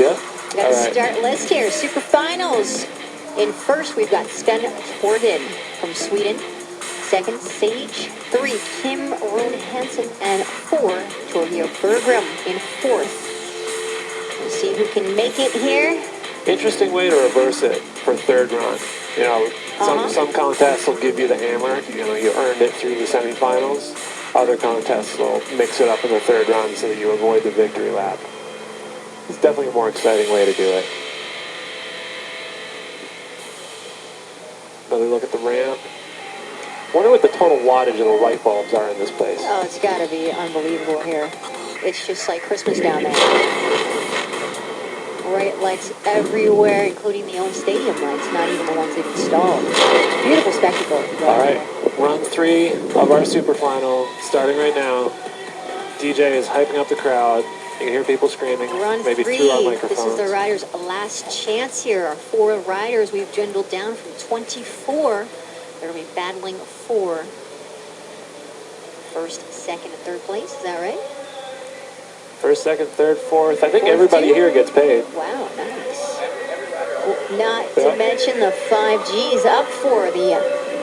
Speaker 4: Yeah?
Speaker 1: We got a start list here. Super finals. In first, we've got Sven Torden from Sweden. Second, Sage. 3, Kim Roon Hansen. And 4, Torgio Bergram in fourth. We'll see who can make it here.
Speaker 4: Interesting way to reverse it for third run. Some contests will give you the hammer. You earned it through the semifinals. Other contests will mix it up in the third run so that you avoid the victory lap. It's definitely a more exciting way to do it. Another look at the ramp. Wonder what the total wattage of the light bulbs are in this place.
Speaker 1: Oh, it's got to be unbelievable here. It's just like Christmas down there. Bright lights everywhere, including the own stadium lights, not even the ones they've installed. Beautiful spectacle.
Speaker 4: All right, run 3 of our super final starting right now. DJ is hyping up the crowd. You can hear people screaming.
Speaker 1: Run
Speaker 4: maybe
Speaker 1: 3.
Speaker 4: through our microphones.
Speaker 1: This is the riders' last chance here. Our 4 riders, we've dwindled down from 24. They're going to be battling for first, second, and third place. Is that right?
Speaker 4: First, second, third, fourth. I think
Speaker 1: Fourth,
Speaker 4: everybody
Speaker 1: too?
Speaker 4: here gets paid.
Speaker 1: Wow, nice. Not to mention the 5Gs up for the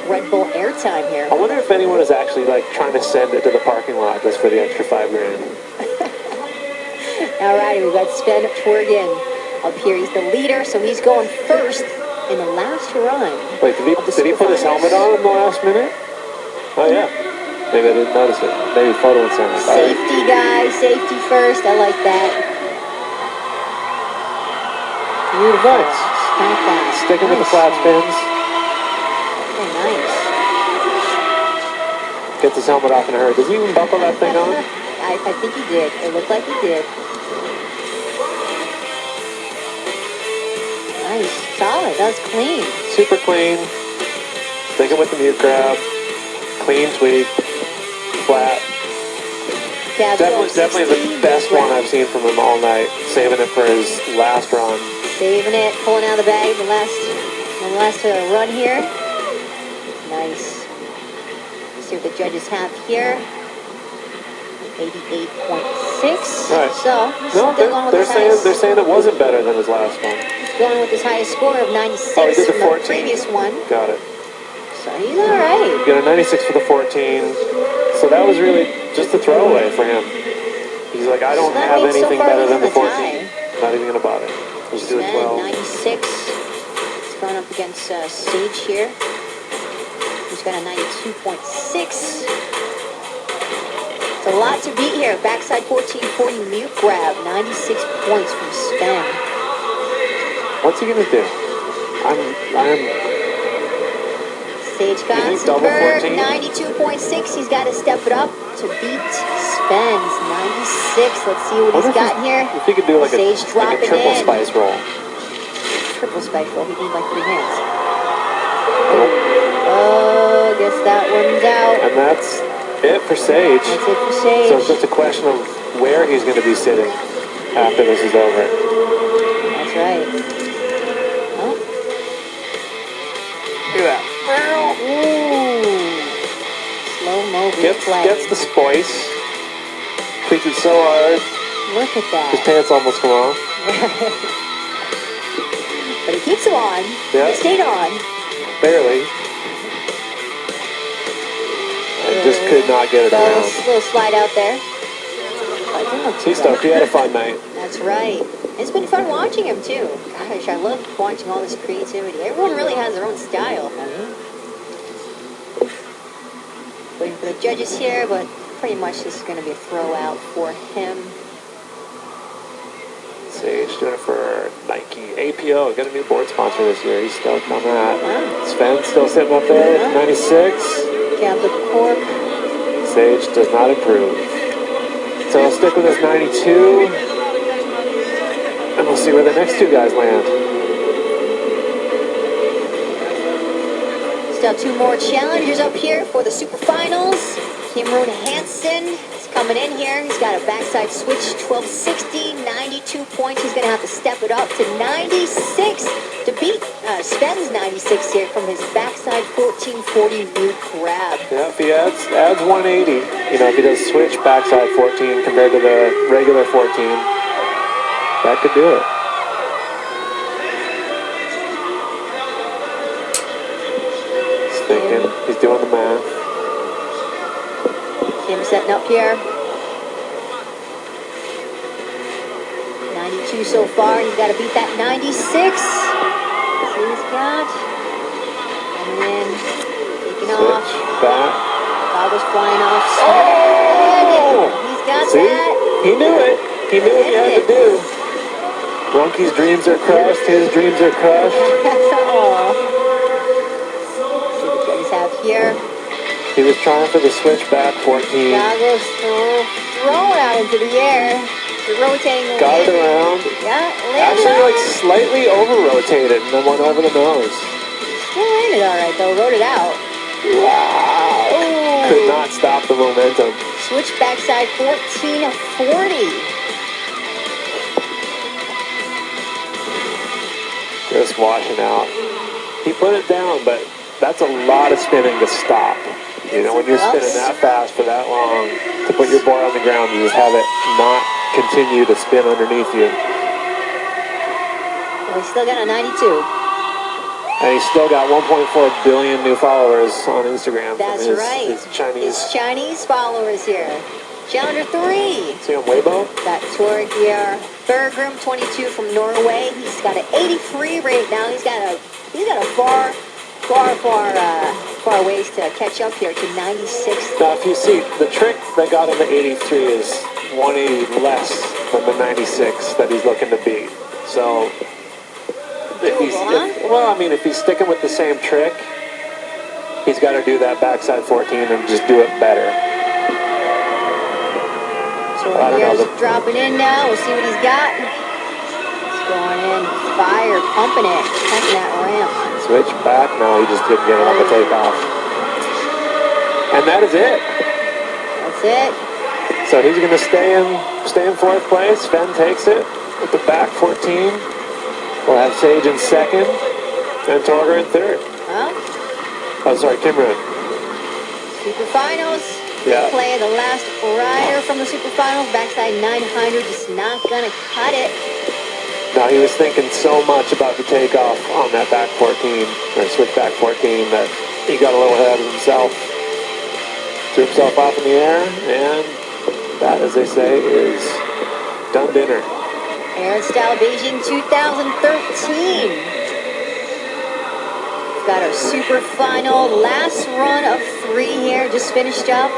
Speaker 1: Red Bull airtime here.
Speaker 4: I wonder if anyone is actually trying to send it to the parking lot just for the extra $5 grand.
Speaker 1: Alrighty, we've got Sven Torden up here. He's the leader, so he's going first in the last run.
Speaker 4: Wait, did he put his helmet on in the last minute? Oh yeah. Maybe I didn't notice it. Maybe photo would send it.
Speaker 1: Safety guy, safety first. I like that. Beautiful.
Speaker 4: Nice.
Speaker 1: Kind of fast.
Speaker 4: Sticking with the flat spins.
Speaker 1: Very nice.
Speaker 4: Gets his helmet off in a hurry. Does he even buckle that thing on?
Speaker 1: I think he did. It looked like he did. Nice. Solid. That was clean.
Speaker 4: Super clean. Sticking with the mute grab. Clean tweak. Flat. Definitely the best one I've seen from him all night. Saving it for his last run.
Speaker 1: Saving it, pulling out of the bag the last run here. Nice. Let's see what the judges have here. 88.6.
Speaker 4: Right.
Speaker 1: So,
Speaker 4: No,
Speaker 1: still going with
Speaker 4: they're
Speaker 1: his highest.
Speaker 4: saying it wasn't better than his last one.
Speaker 1: Going with his highest score of 96
Speaker 4: Oh, he did the
Speaker 1: from
Speaker 4: 14.
Speaker 1: the previous one.
Speaker 4: Got it.
Speaker 1: So he's all right.
Speaker 4: Got a 96 for the 14. So that was really just a throwaway for him. He's like, I don't
Speaker 1: So that
Speaker 4: have
Speaker 1: means so
Speaker 4: anything
Speaker 1: far
Speaker 4: better
Speaker 1: he's
Speaker 4: than
Speaker 1: in
Speaker 4: the
Speaker 1: the
Speaker 4: 14.
Speaker 1: tie.
Speaker 4: Not even gonna bother. Let's do a
Speaker 1: Sven,
Speaker 4: 12.
Speaker 1: 96. He's going up against Sage here. He's got a 92.6. It's a lot to beat here. Backside 1440 mute grab. 96 points from Sven.
Speaker 4: What's he gonna do? I'm
Speaker 1: Sage
Speaker 4: think double
Speaker 1: Gonsenberg,
Speaker 4: 14?
Speaker 1: 92.6. He's got to step it up to beat Sven's 96. Let's see what he's got here.
Speaker 4: If he could do like
Speaker 1: Sage
Speaker 4: a
Speaker 1: dropping
Speaker 4: triple
Speaker 1: in.
Speaker 4: spice roll.
Speaker 1: Triple spice roll. He needs like 3 hands. Oh, guess that one's out.
Speaker 4: And that's it for Sage.
Speaker 1: That's it for Sage.
Speaker 4: So it's just a question of where he's going to be sitting after this is over.
Speaker 1: That's right. Oh.
Speaker 4: Look at that.
Speaker 1: Ooh. Slow-mo replay.
Speaker 4: Gets the spice. Tweaks it so hard,
Speaker 1: Look at
Speaker 4: his
Speaker 1: that.
Speaker 4: pants almost come off.
Speaker 1: But he keeps him on.
Speaker 4: Yeah.
Speaker 1: He stayed on.
Speaker 4: Barely. And just could not get it around.
Speaker 1: Little slide out there. But it didn't look too
Speaker 4: He's stoked. He
Speaker 1: bad.
Speaker 4: had a fun night.
Speaker 1: That's right. It's been fun watching him too. Gosh, I love watching all this creativity. Everyone really has their own style. Waiting for the judges here, but pretty much this is going to be a throw out for him.
Speaker 4: Sage doing it for Nike. APO, got a new board sponsor this year. He's stoked on that. Sven still sitting up there at 96.
Speaker 1: Jab the cork.
Speaker 4: Sage does not improve. So I'll stick with this 92. And we'll see where the next 2 guys land.
Speaker 1: Still 2 more challengers up here for the super finals. Kimron Hansen is coming in here. He's got a backside switch, 1260, 92 points. He's going to have to step it up to 96 to beat Sven's 96 here from his backside 1440 mute grab.
Speaker 4: Yeah, if he adds 180, if he does switch backside 14 compared to the regular 14, that could do it. He's thinking, he's doing the math.
Speaker 1: Kim setting up here. 92 so far. He's got to beat that 96. See what he's got. Coming in. Taking off.
Speaker 4: Switch, back.
Speaker 1: Goggles flying off.
Speaker 4: Oh!
Speaker 1: He's got
Speaker 4: See?
Speaker 1: that.
Speaker 4: He knew it. He knew what he had to do. Runke's dreams are crushed. His dreams are crushed.
Speaker 1: Aw. See what the judges have here.
Speaker 4: He was trying for the switch back 14.
Speaker 1: Goggles thrown out into the air. Rotating.
Speaker 4: Got it around.
Speaker 1: Yeah, landed
Speaker 4: Actually,
Speaker 1: on
Speaker 4: like
Speaker 1: it.
Speaker 4: slightly over-rotated and then went over the nose.
Speaker 1: Still landed all right, though. Wrote it out.
Speaker 4: Wow.
Speaker 1: Ooh.
Speaker 4: Could not stop the momentum.
Speaker 1: Switch backside 1440.
Speaker 4: Just washing out. He put it down, but that's a lot of spinning to stop. When you're spinning that fast for that long, to put your board on the ground, you just have it not continue to spin underneath you.
Speaker 1: Well, he's still got a 92.
Speaker 4: And he's still got 1.4 billion new followers on Instagram.
Speaker 1: That's
Speaker 4: from
Speaker 1: right.
Speaker 4: his Chinese.
Speaker 1: His Chinese followers here. Challenger 3.
Speaker 4: See on Weibo?
Speaker 1: Got Torgeir Bergrum, 22 from Norway. He's got an 83 right now. He's got a far ways to catch up here to 96.
Speaker 4: Now, if you see, the trick that got him to 83 is 180 less than the 96 that he's looking to beat. So, if he's sticking with the same trick, he's got to do that backside 14 and just do it better.
Speaker 1: Torgeir's dropping in now. We'll see what he's got. He's going in, fire, pumping that ramp.
Speaker 4: Switch back. No, he just didn't get it on the takeoff. And that is it.
Speaker 1: That's it.
Speaker 4: So he's going to stay in 4th place. Sven takes it with the back 14. We'll have Sage in 2nd and Torgeir in 3rd.
Speaker 1: Well,
Speaker 4: Oh, sorry, Kimron.
Speaker 1: see Super Finals.
Speaker 4: Yeah.
Speaker 1: Play the last rider from the Super Finals. Backside 900, just not gonna cut it.
Speaker 4: Now he was thinking so much about the takeoff on that back 14, or switch back 14, that he got a little ahead of himself. Threw himself off in the air, and that, as they say, is done dinner.
Speaker 1: Aaron Style Beijing 2013. We've got our Super Final, last run of 3 here, just finished up.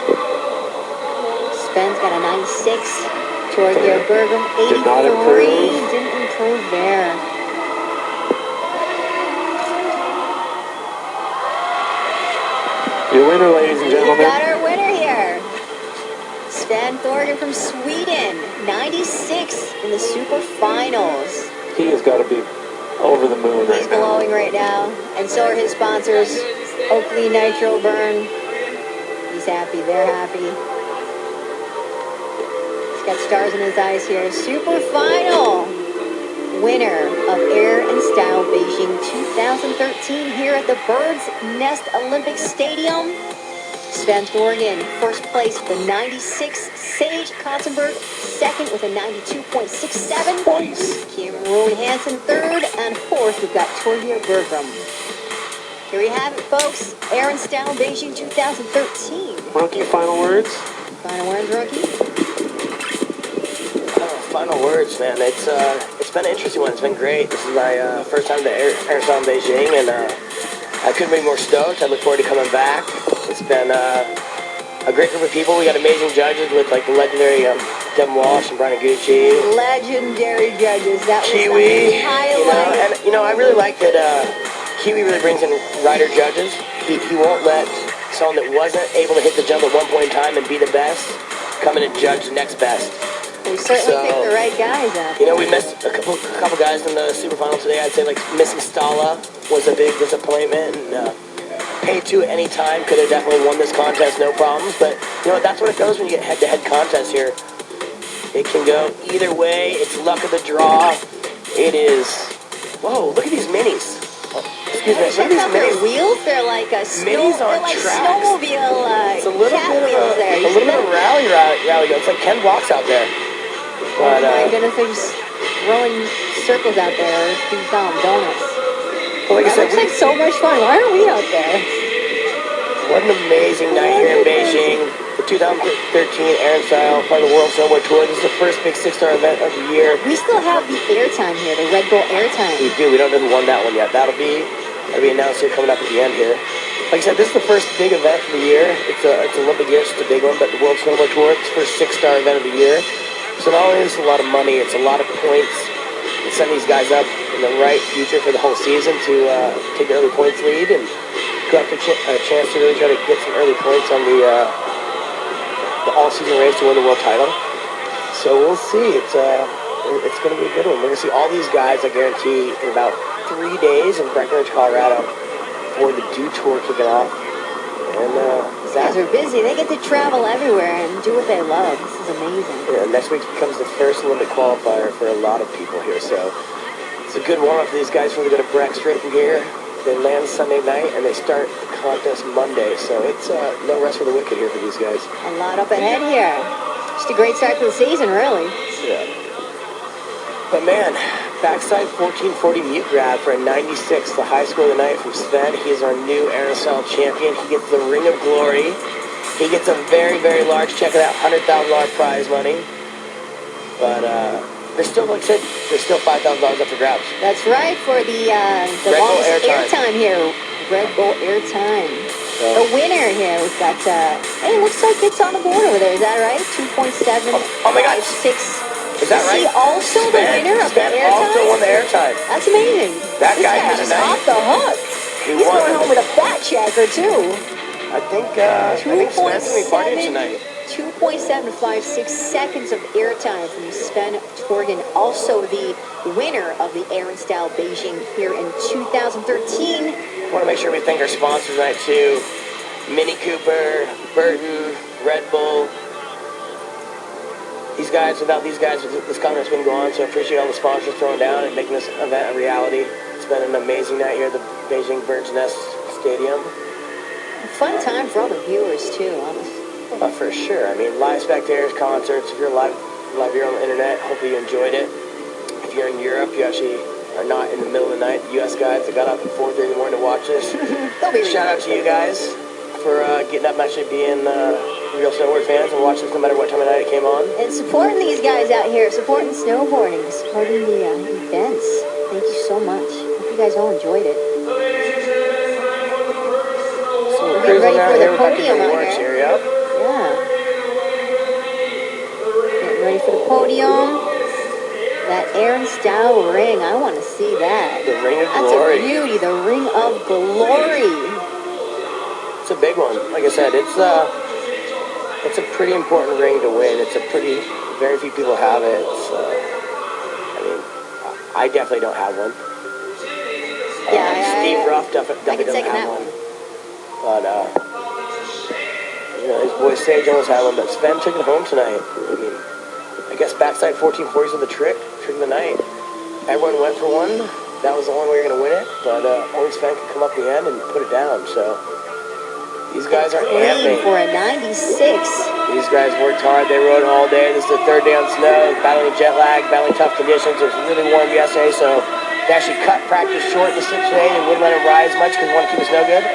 Speaker 1: Sven's got a 96. Torgeir Bergum, 83.
Speaker 4: Did not improve.
Speaker 1: Didn't improve there.
Speaker 4: Your winner, ladies and
Speaker 1: We
Speaker 4: gentlemen.
Speaker 1: got our winner here. Sven Thorgan from Sweden, 96 in the Super Finals.
Speaker 4: He has got to be over the moon
Speaker 1: He's
Speaker 4: right now.
Speaker 1: glowing right now, and so are his sponsors, Oakley Nitro Burn. He's happy, they're happy. He's got stars in his eyes here. Super Final winner of Air and Style Beijing 2013 here at the Bird's Nest Olympic Stadium. Sven Thorgan, first place with a 96. Sage Kotzenberg, second with a 92.67 points. Kim Rowan Hansen, third, and fourth, we've got Torgeir Bergum. Here we have it, folks. Air and Style Beijing 2013.
Speaker 4: Monkey, final words?
Speaker 1: Final words, rookie.
Speaker 3: Final words, man. It's been an interesting one. It's been great. This is my first time to Air Style Beijing, and I couldn't be more stoked. I look forward to coming back. It's been a great group of people. We got amazing judges with like the legendary Devin Walsh and Brian Gucci.
Speaker 1: Legendary judges. That was
Speaker 3: Kiwi,
Speaker 1: the highlight.
Speaker 3: I really like that Kiwi really brings in rider judges. He won't let someone that wasn't able to hit the jump at one point in time and be the best come in and judge the next best.
Speaker 1: We certainly picked the right guys up.
Speaker 3: We missed a couple guys in the Super Final today. I'd say like missing Stala was a big disappointment. And Pay2 at any time could have definitely won this contest, no problems. But that's what it goes when you get head-to-head contests here. It can go either way. It's luck of the draw. It is. Whoa! Look at these minis. Oh, excuse me. Look
Speaker 1: Check
Speaker 3: at these
Speaker 1: out their
Speaker 3: minis.
Speaker 1: wheels. They're like a
Speaker 3: Minis on
Speaker 1: they're like
Speaker 3: tracks.
Speaker 1: snowmobile
Speaker 3: It's a little
Speaker 1: cat
Speaker 3: bit
Speaker 1: wheels there.
Speaker 3: of a little bit of rally. It's like Ken Block's out there.
Speaker 1: Oh
Speaker 3: But
Speaker 1: my goodness, they're just rolling circles out there. You can call them donuts.
Speaker 3: like I
Speaker 1: That
Speaker 3: said,
Speaker 1: looks like so much fun. Why aren't we out there?
Speaker 3: what an amazing night here in Beijing. The 2013 Air and Style part of the World Snowboard Tour. This is the first big 6-star event of the year.
Speaker 1: We still have the airtime here, the Red Bull airtime.
Speaker 3: We do. We don't know who won that one yet. That'll be announced here coming up at the end here. Like I said, this is the first big event of the year. It's Olympic year, so it's a big one. But the World Snowboard Tour, it's the first 6-star event of the year. So not only is it a lot of money, it's a lot of points. It's setting these guys up in the right future for the whole season to take the early points lead and go after a chance to really try to get some early points on the all-season race to win the world title. So we'll see. It's going to be a good one. We're going to see all these guys, I guarantee, in about 3 days in Breckenridge, Colorado, for the Dew Tour kicking off. And
Speaker 1: These guys are busy. They get to travel everywhere and do what they love. This is amazing.
Speaker 3: next week becomes the first Olympic qualifier for a lot of people here. So it's a good warm-up for these guys before they go to Breck straight from here. They land Sunday night and they start the contest Monday. So it's no rest for the wicked here for these guys.
Speaker 1: A lot up ahead here. Just a great start to the season, really.
Speaker 3: Yeah. But man, backside 1440 mute grab for a 96, the high score of the night from Sven. He is our new Air and Style champion. He gets the Ring of Glory. He gets a very, very large check of that $100,000 prize money. But there's still, like I said, there's still $5,000 up for grabs.
Speaker 1: That's right, for the
Speaker 3: Red Bull
Speaker 1: longest
Speaker 3: airtime.
Speaker 1: airtime here. Red Bull airtime. The winner here, we've got, hey, it looks like it's on the board over there. Is that right? 2.756.
Speaker 3: Oh my God. Is that right?
Speaker 1: Is he also the winner of the
Speaker 3: Sven
Speaker 1: airtime?
Speaker 3: also won the airtime.
Speaker 1: That's amazing.
Speaker 3: That
Speaker 1: this
Speaker 3: guy
Speaker 1: guy's
Speaker 3: had a
Speaker 1: just
Speaker 3: night.
Speaker 1: off the hook. He's
Speaker 3: won.
Speaker 1: going home with a fat checker, too.
Speaker 3: I think Sven's going to be partying tonight.
Speaker 1: 2.756 seconds of airtime from Sven Thorgan, also the winner of the Air and Style Beijing here in 2013.
Speaker 3: I want to make sure we thank our sponsors tonight too. Mini Cooper, Burton, Red Bull. These guys, without these guys, this contest wouldn't go on, so I appreciate all the sponsors throwing down and making this event a reality. It's been an amazing night here at the Beijing Bird's Nest Stadium.
Speaker 1: Fun time for all the viewers too, honestly.
Speaker 3: For sure. I mean, live spectators, concerts. If you're live here on the internet, hopefully you enjoyed it. If you're in Europe, you actually are not in the middle of the night. The U.S. guys that got up at 4:30 in the morning to watch this. Shout out to you guys for getting up and actually being real snowboard fans and watching this no matter what time of night it came on.
Speaker 1: And supporting these guys out here, supporting snowboarding, supporting the events. Thank you so much. Hope you guys all enjoyed it.
Speaker 3: So we're
Speaker 1: Getting
Speaker 3: cruising
Speaker 1: ready
Speaker 3: down
Speaker 1: for the
Speaker 3: here. We're back to
Speaker 1: podium
Speaker 3: the
Speaker 1: out
Speaker 3: awards
Speaker 1: here.
Speaker 3: here, yep.
Speaker 1: Yeah. Getting ready for the podium. That Aaron style ring, I want to see that.
Speaker 3: The Ring of
Speaker 1: That's
Speaker 3: Glory.
Speaker 1: a beauty, the Ring of Glory.
Speaker 3: It's a big one. Like I said, it's a pretty important ring to win. Very few people have it. I definitely don't have one. Steve Ruff definitely doesn't
Speaker 1: second
Speaker 3: have
Speaker 1: that
Speaker 3: one. But, his boy Sage almost had one, but Sven took it home tonight. I mean, I guess backside 1440s of the trick of the night. Everyone went for one. That was the only way you're going to win it, but only Sven could come up the end and put it down. So these guys are
Speaker 1: Clean
Speaker 3: amping.
Speaker 1: for a 96.
Speaker 3: These guys worked hard. They rode all day. This is the third day on snow, battling jet lag, battling tough conditions. It was really warm yesterday, so they actually cut practice short the 6 today. They wouldn't let it rise much because they want to keep the snow good.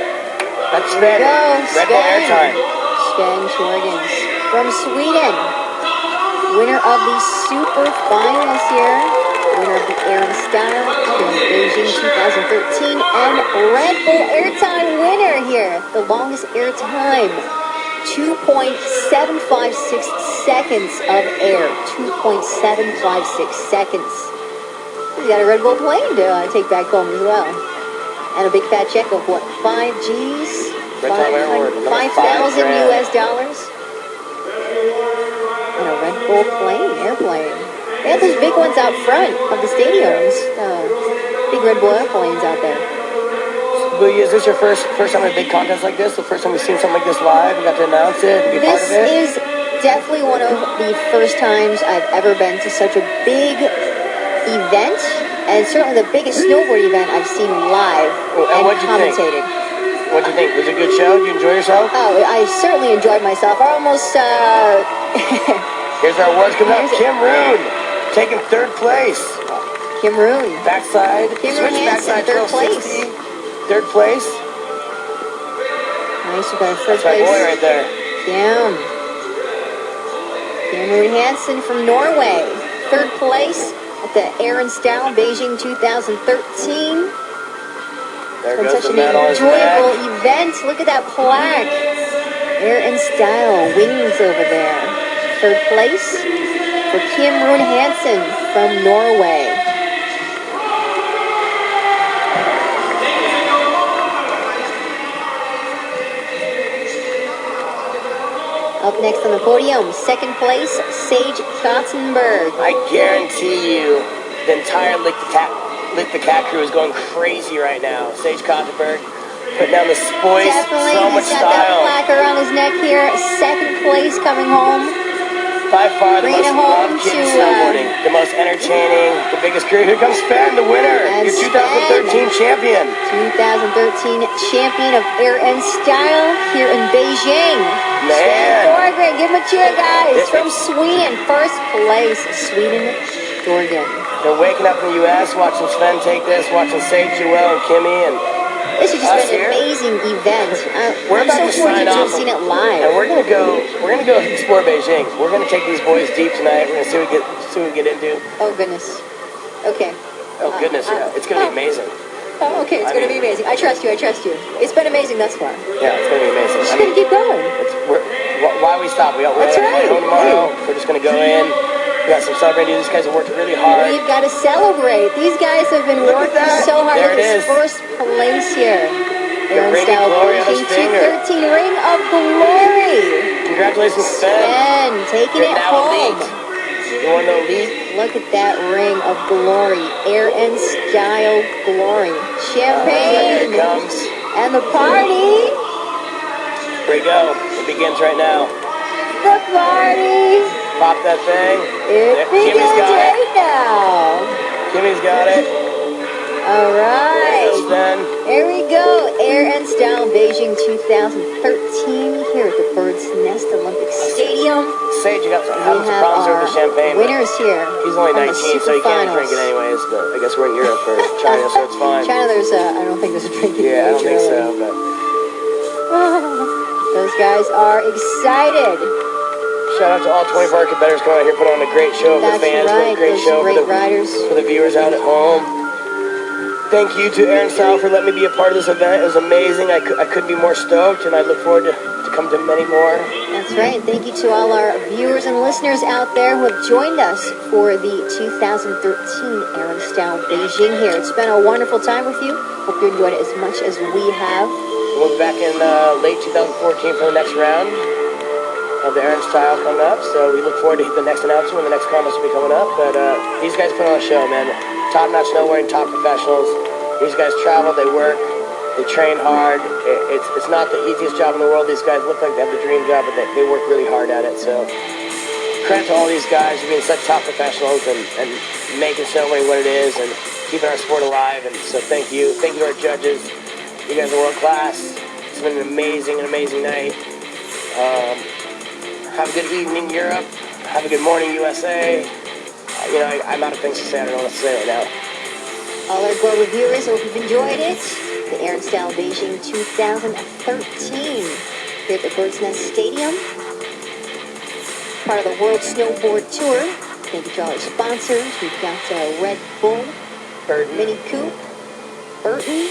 Speaker 3: That's Sven. Red Bull Airtime.
Speaker 1: Sven Torgens from Sweden. Winner of the Super Finals here. Winner of the Aaron Style in Beijing 2013. And Red Bull Airtime winner here. The longest airtime. 2.756 seconds of air. 2.756 seconds. You got a Red Bull plane to take back home as well. And a big fat check of what? 5 G's? 5,000 US dollars? And a Red Bull plane, airplane. They have those big ones out front of the stadiums. Big Red Bull airplanes out there.
Speaker 3: Boogie, is this your first time at a big contest like this? The first time we've seen something like this live? We got to announce it and be part of it?
Speaker 1: This is definitely one of the first times I've ever been to such a big event, and certainly the biggest snowboard event I've seen live and commentated.
Speaker 3: What'd you think? Was it a good show? Did you enjoy yourself?
Speaker 1: Oh, I certainly enjoyed myself. I almost,
Speaker 3: Here's our awards coming up. Kim Roon taking 3rd place.
Speaker 1: Kim Roon.
Speaker 3: Backside.
Speaker 1: Kim Roon Hansen, 3rd place.
Speaker 3: 3rd place.
Speaker 1: Nice, you got a 3rd
Speaker 3: That's my
Speaker 1: place.
Speaker 3: boy right there.
Speaker 1: Kim. Kim Roon Hansen from Norway. 3rd place at the Aaron Style Beijing 2013.
Speaker 3: There
Speaker 1: It's been
Speaker 3: goes
Speaker 1: such
Speaker 3: the
Speaker 1: an
Speaker 3: medal on his
Speaker 1: enjoyable
Speaker 3: neck.
Speaker 1: event. Look at that plaque. Aaron Style, wings over there. 3rd place for Kim Roon Hansen from Norway. Up next on the podium, 2nd place, Sage Kotzenberg.
Speaker 3: I guarantee you the entire Lick the Cat crew is going crazy right now. Sage Kotzenberg putting down the spoils.
Speaker 1: Definitely,
Speaker 3: So much
Speaker 1: he's got that
Speaker 3: style.
Speaker 1: plaque around his neck here. 2nd place coming home.
Speaker 3: By far the
Speaker 1: Bringing
Speaker 3: most
Speaker 1: it home
Speaker 3: loved kid in
Speaker 1: to,
Speaker 3: snowboarding. The most entertaining, the biggest crew. Here comes Sven, the winner.
Speaker 1: And
Speaker 3: Your 2013 champion.
Speaker 1: 2013 champion of Air and Style here in Beijing.
Speaker 3: Man.
Speaker 1: Sven Thorgren, give him a cheer, guys. From Sweden, 1st place, Sweden, Thorgren.
Speaker 3: They're waking up in the U.S., watching Sven take this, watching Sage Joel and Kimmy, and
Speaker 1: This has just
Speaker 3: Us
Speaker 1: been
Speaker 3: here?
Speaker 1: an amazing event.
Speaker 3: we're
Speaker 1: I'm
Speaker 3: about
Speaker 1: so
Speaker 3: to
Speaker 1: fortunate
Speaker 3: sign
Speaker 1: to
Speaker 3: off.
Speaker 1: have seen it
Speaker 3: And
Speaker 1: live.
Speaker 3: we're gonna go explore Beijing. We're gonna take these boys deep tonight. We're gonna see what we get into.
Speaker 1: Oh, goodness. Okay.
Speaker 3: Oh goodness, yeah, it's gonna be amazing.
Speaker 1: Oh, okay, it's going to be amazing. I trust you, I trust you. It's been amazing thus far.
Speaker 3: Yeah, it's gonna be amazing.
Speaker 1: We're just going to keep going.
Speaker 3: Why we stop? We're
Speaker 1: That's right.
Speaker 3: home tomorrow. We're just gonna go in. We got some celebrating. These guys have worked really hard.
Speaker 1: We've got to celebrate. These guys have been
Speaker 3: Look at
Speaker 1: working
Speaker 3: that.
Speaker 1: so hard.
Speaker 3: There
Speaker 1: Look
Speaker 3: it
Speaker 1: at this
Speaker 3: is.
Speaker 1: 1st place here. Aaron
Speaker 3: Ring of
Speaker 1: Style
Speaker 3: Glory on his
Speaker 1: Beijing
Speaker 3: finger.
Speaker 1: 213 Ring of Glory.
Speaker 3: Congratulations, Sven.
Speaker 1: Ben taking
Speaker 3: You're
Speaker 1: it
Speaker 3: now
Speaker 1: home.
Speaker 3: elite. You want to know elite?
Speaker 1: Look at that Ring of Glory. Air and Style Glory. Champagne.
Speaker 3: Here it comes.
Speaker 1: And the party.
Speaker 3: Here we go. It begins right now.
Speaker 1: The party.
Speaker 3: Pop that thing.
Speaker 1: It
Speaker 3: Kimmy's
Speaker 1: begins
Speaker 3: got it.
Speaker 1: right now.
Speaker 3: Kimmy's got it.
Speaker 1: All right.
Speaker 3: Yes, Ben.
Speaker 1: There we go. Air and Style Beijing 2013 here at the Bird's Nest Olympic Stadium.
Speaker 3: Sage, you got
Speaker 1: We
Speaker 3: having some
Speaker 1: have
Speaker 3: problems with the champagne. but
Speaker 1: winners here.
Speaker 3: He's only
Speaker 1: from the
Speaker 3: 19, so he can't drink it
Speaker 1: superfinals.
Speaker 3: anyways. But I guess we're in Europe or China, so it's fine.
Speaker 1: China, I don't think there's a drinking
Speaker 3: Yeah, I don't
Speaker 1: age,
Speaker 3: think
Speaker 1: really.
Speaker 3: so. But
Speaker 1: Those guys are excited.
Speaker 3: shout out to all 24 competitors coming out here, put on a great show for the
Speaker 1: That's
Speaker 3: fans,
Speaker 1: right.
Speaker 3: put a great
Speaker 1: Those
Speaker 3: show
Speaker 1: great
Speaker 3: for
Speaker 1: riders.
Speaker 3: the viewers out at home. Thank you to Aaron Style for letting me be a part of this event. It was amazing. I couldn't be more stoked, and I look forward to come to many more.
Speaker 1: That's right. Thank you to all our viewers and listeners out there who have joined us for the 2013 Air and Style Beijing here. It's been a wonderful time with you. Hope you enjoyed it as much as we have.
Speaker 3: We'll be back in late 2014 for the next round of the Aaron Style coming up. So we look forward to the next announcement when the next contest will be coming up. But these guys put on a show, man. Top-notch snowboarding, top professionals. These guys travel, they work, they train hard. It's not the easiest job in the world. These guys look like they have the dream job, but they work really hard at it. So credit to all these guys for being such top professionals and making snowboarding what it is and keeping our sport alive. And so thank you. Thank you to our judges. You guys are world class. It's been an amazing night. Have a good evening, Europe. Have a good morning, USA. I'm out of things to say. I don't know what to say right now.
Speaker 1: All our global viewers, hope you've enjoyed it. The Air and Style Beijing 2013 here at the Bird's Nest Stadium. Part of the World Snowboard Tour. Thank you to all our sponsors. We've got Red Bull,
Speaker 3: Burton.
Speaker 1: Mini Coupe, Burton,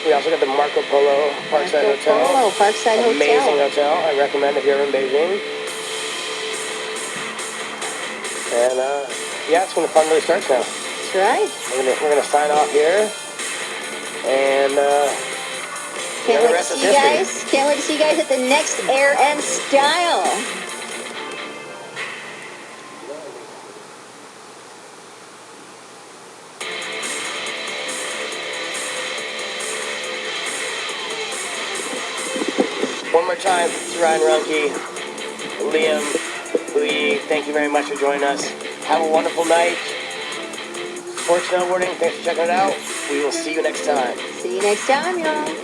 Speaker 3: We also got the Marco Polo Parkside
Speaker 1: Marco
Speaker 3: Hotel.
Speaker 1: Polo, Parkside
Speaker 3: Amazing
Speaker 1: Hotel.
Speaker 3: hotel. I recommend if you're in Beijing. And yeah, it's when the fun really starts now.
Speaker 1: That's right.
Speaker 3: We're gonna sign off here. And
Speaker 1: Can't
Speaker 3: the
Speaker 1: wait to
Speaker 3: rest is
Speaker 1: see you
Speaker 3: history.
Speaker 1: guys. Can't wait to see you guys at the next Air and Style.
Speaker 3: One more time to Ryan Runke, Liam, Lee, thank you very much for joining us. Have a wonderful night. Sport snowboarding, thanks for checking it out. We will see you next time.
Speaker 1: See you next time, y'all.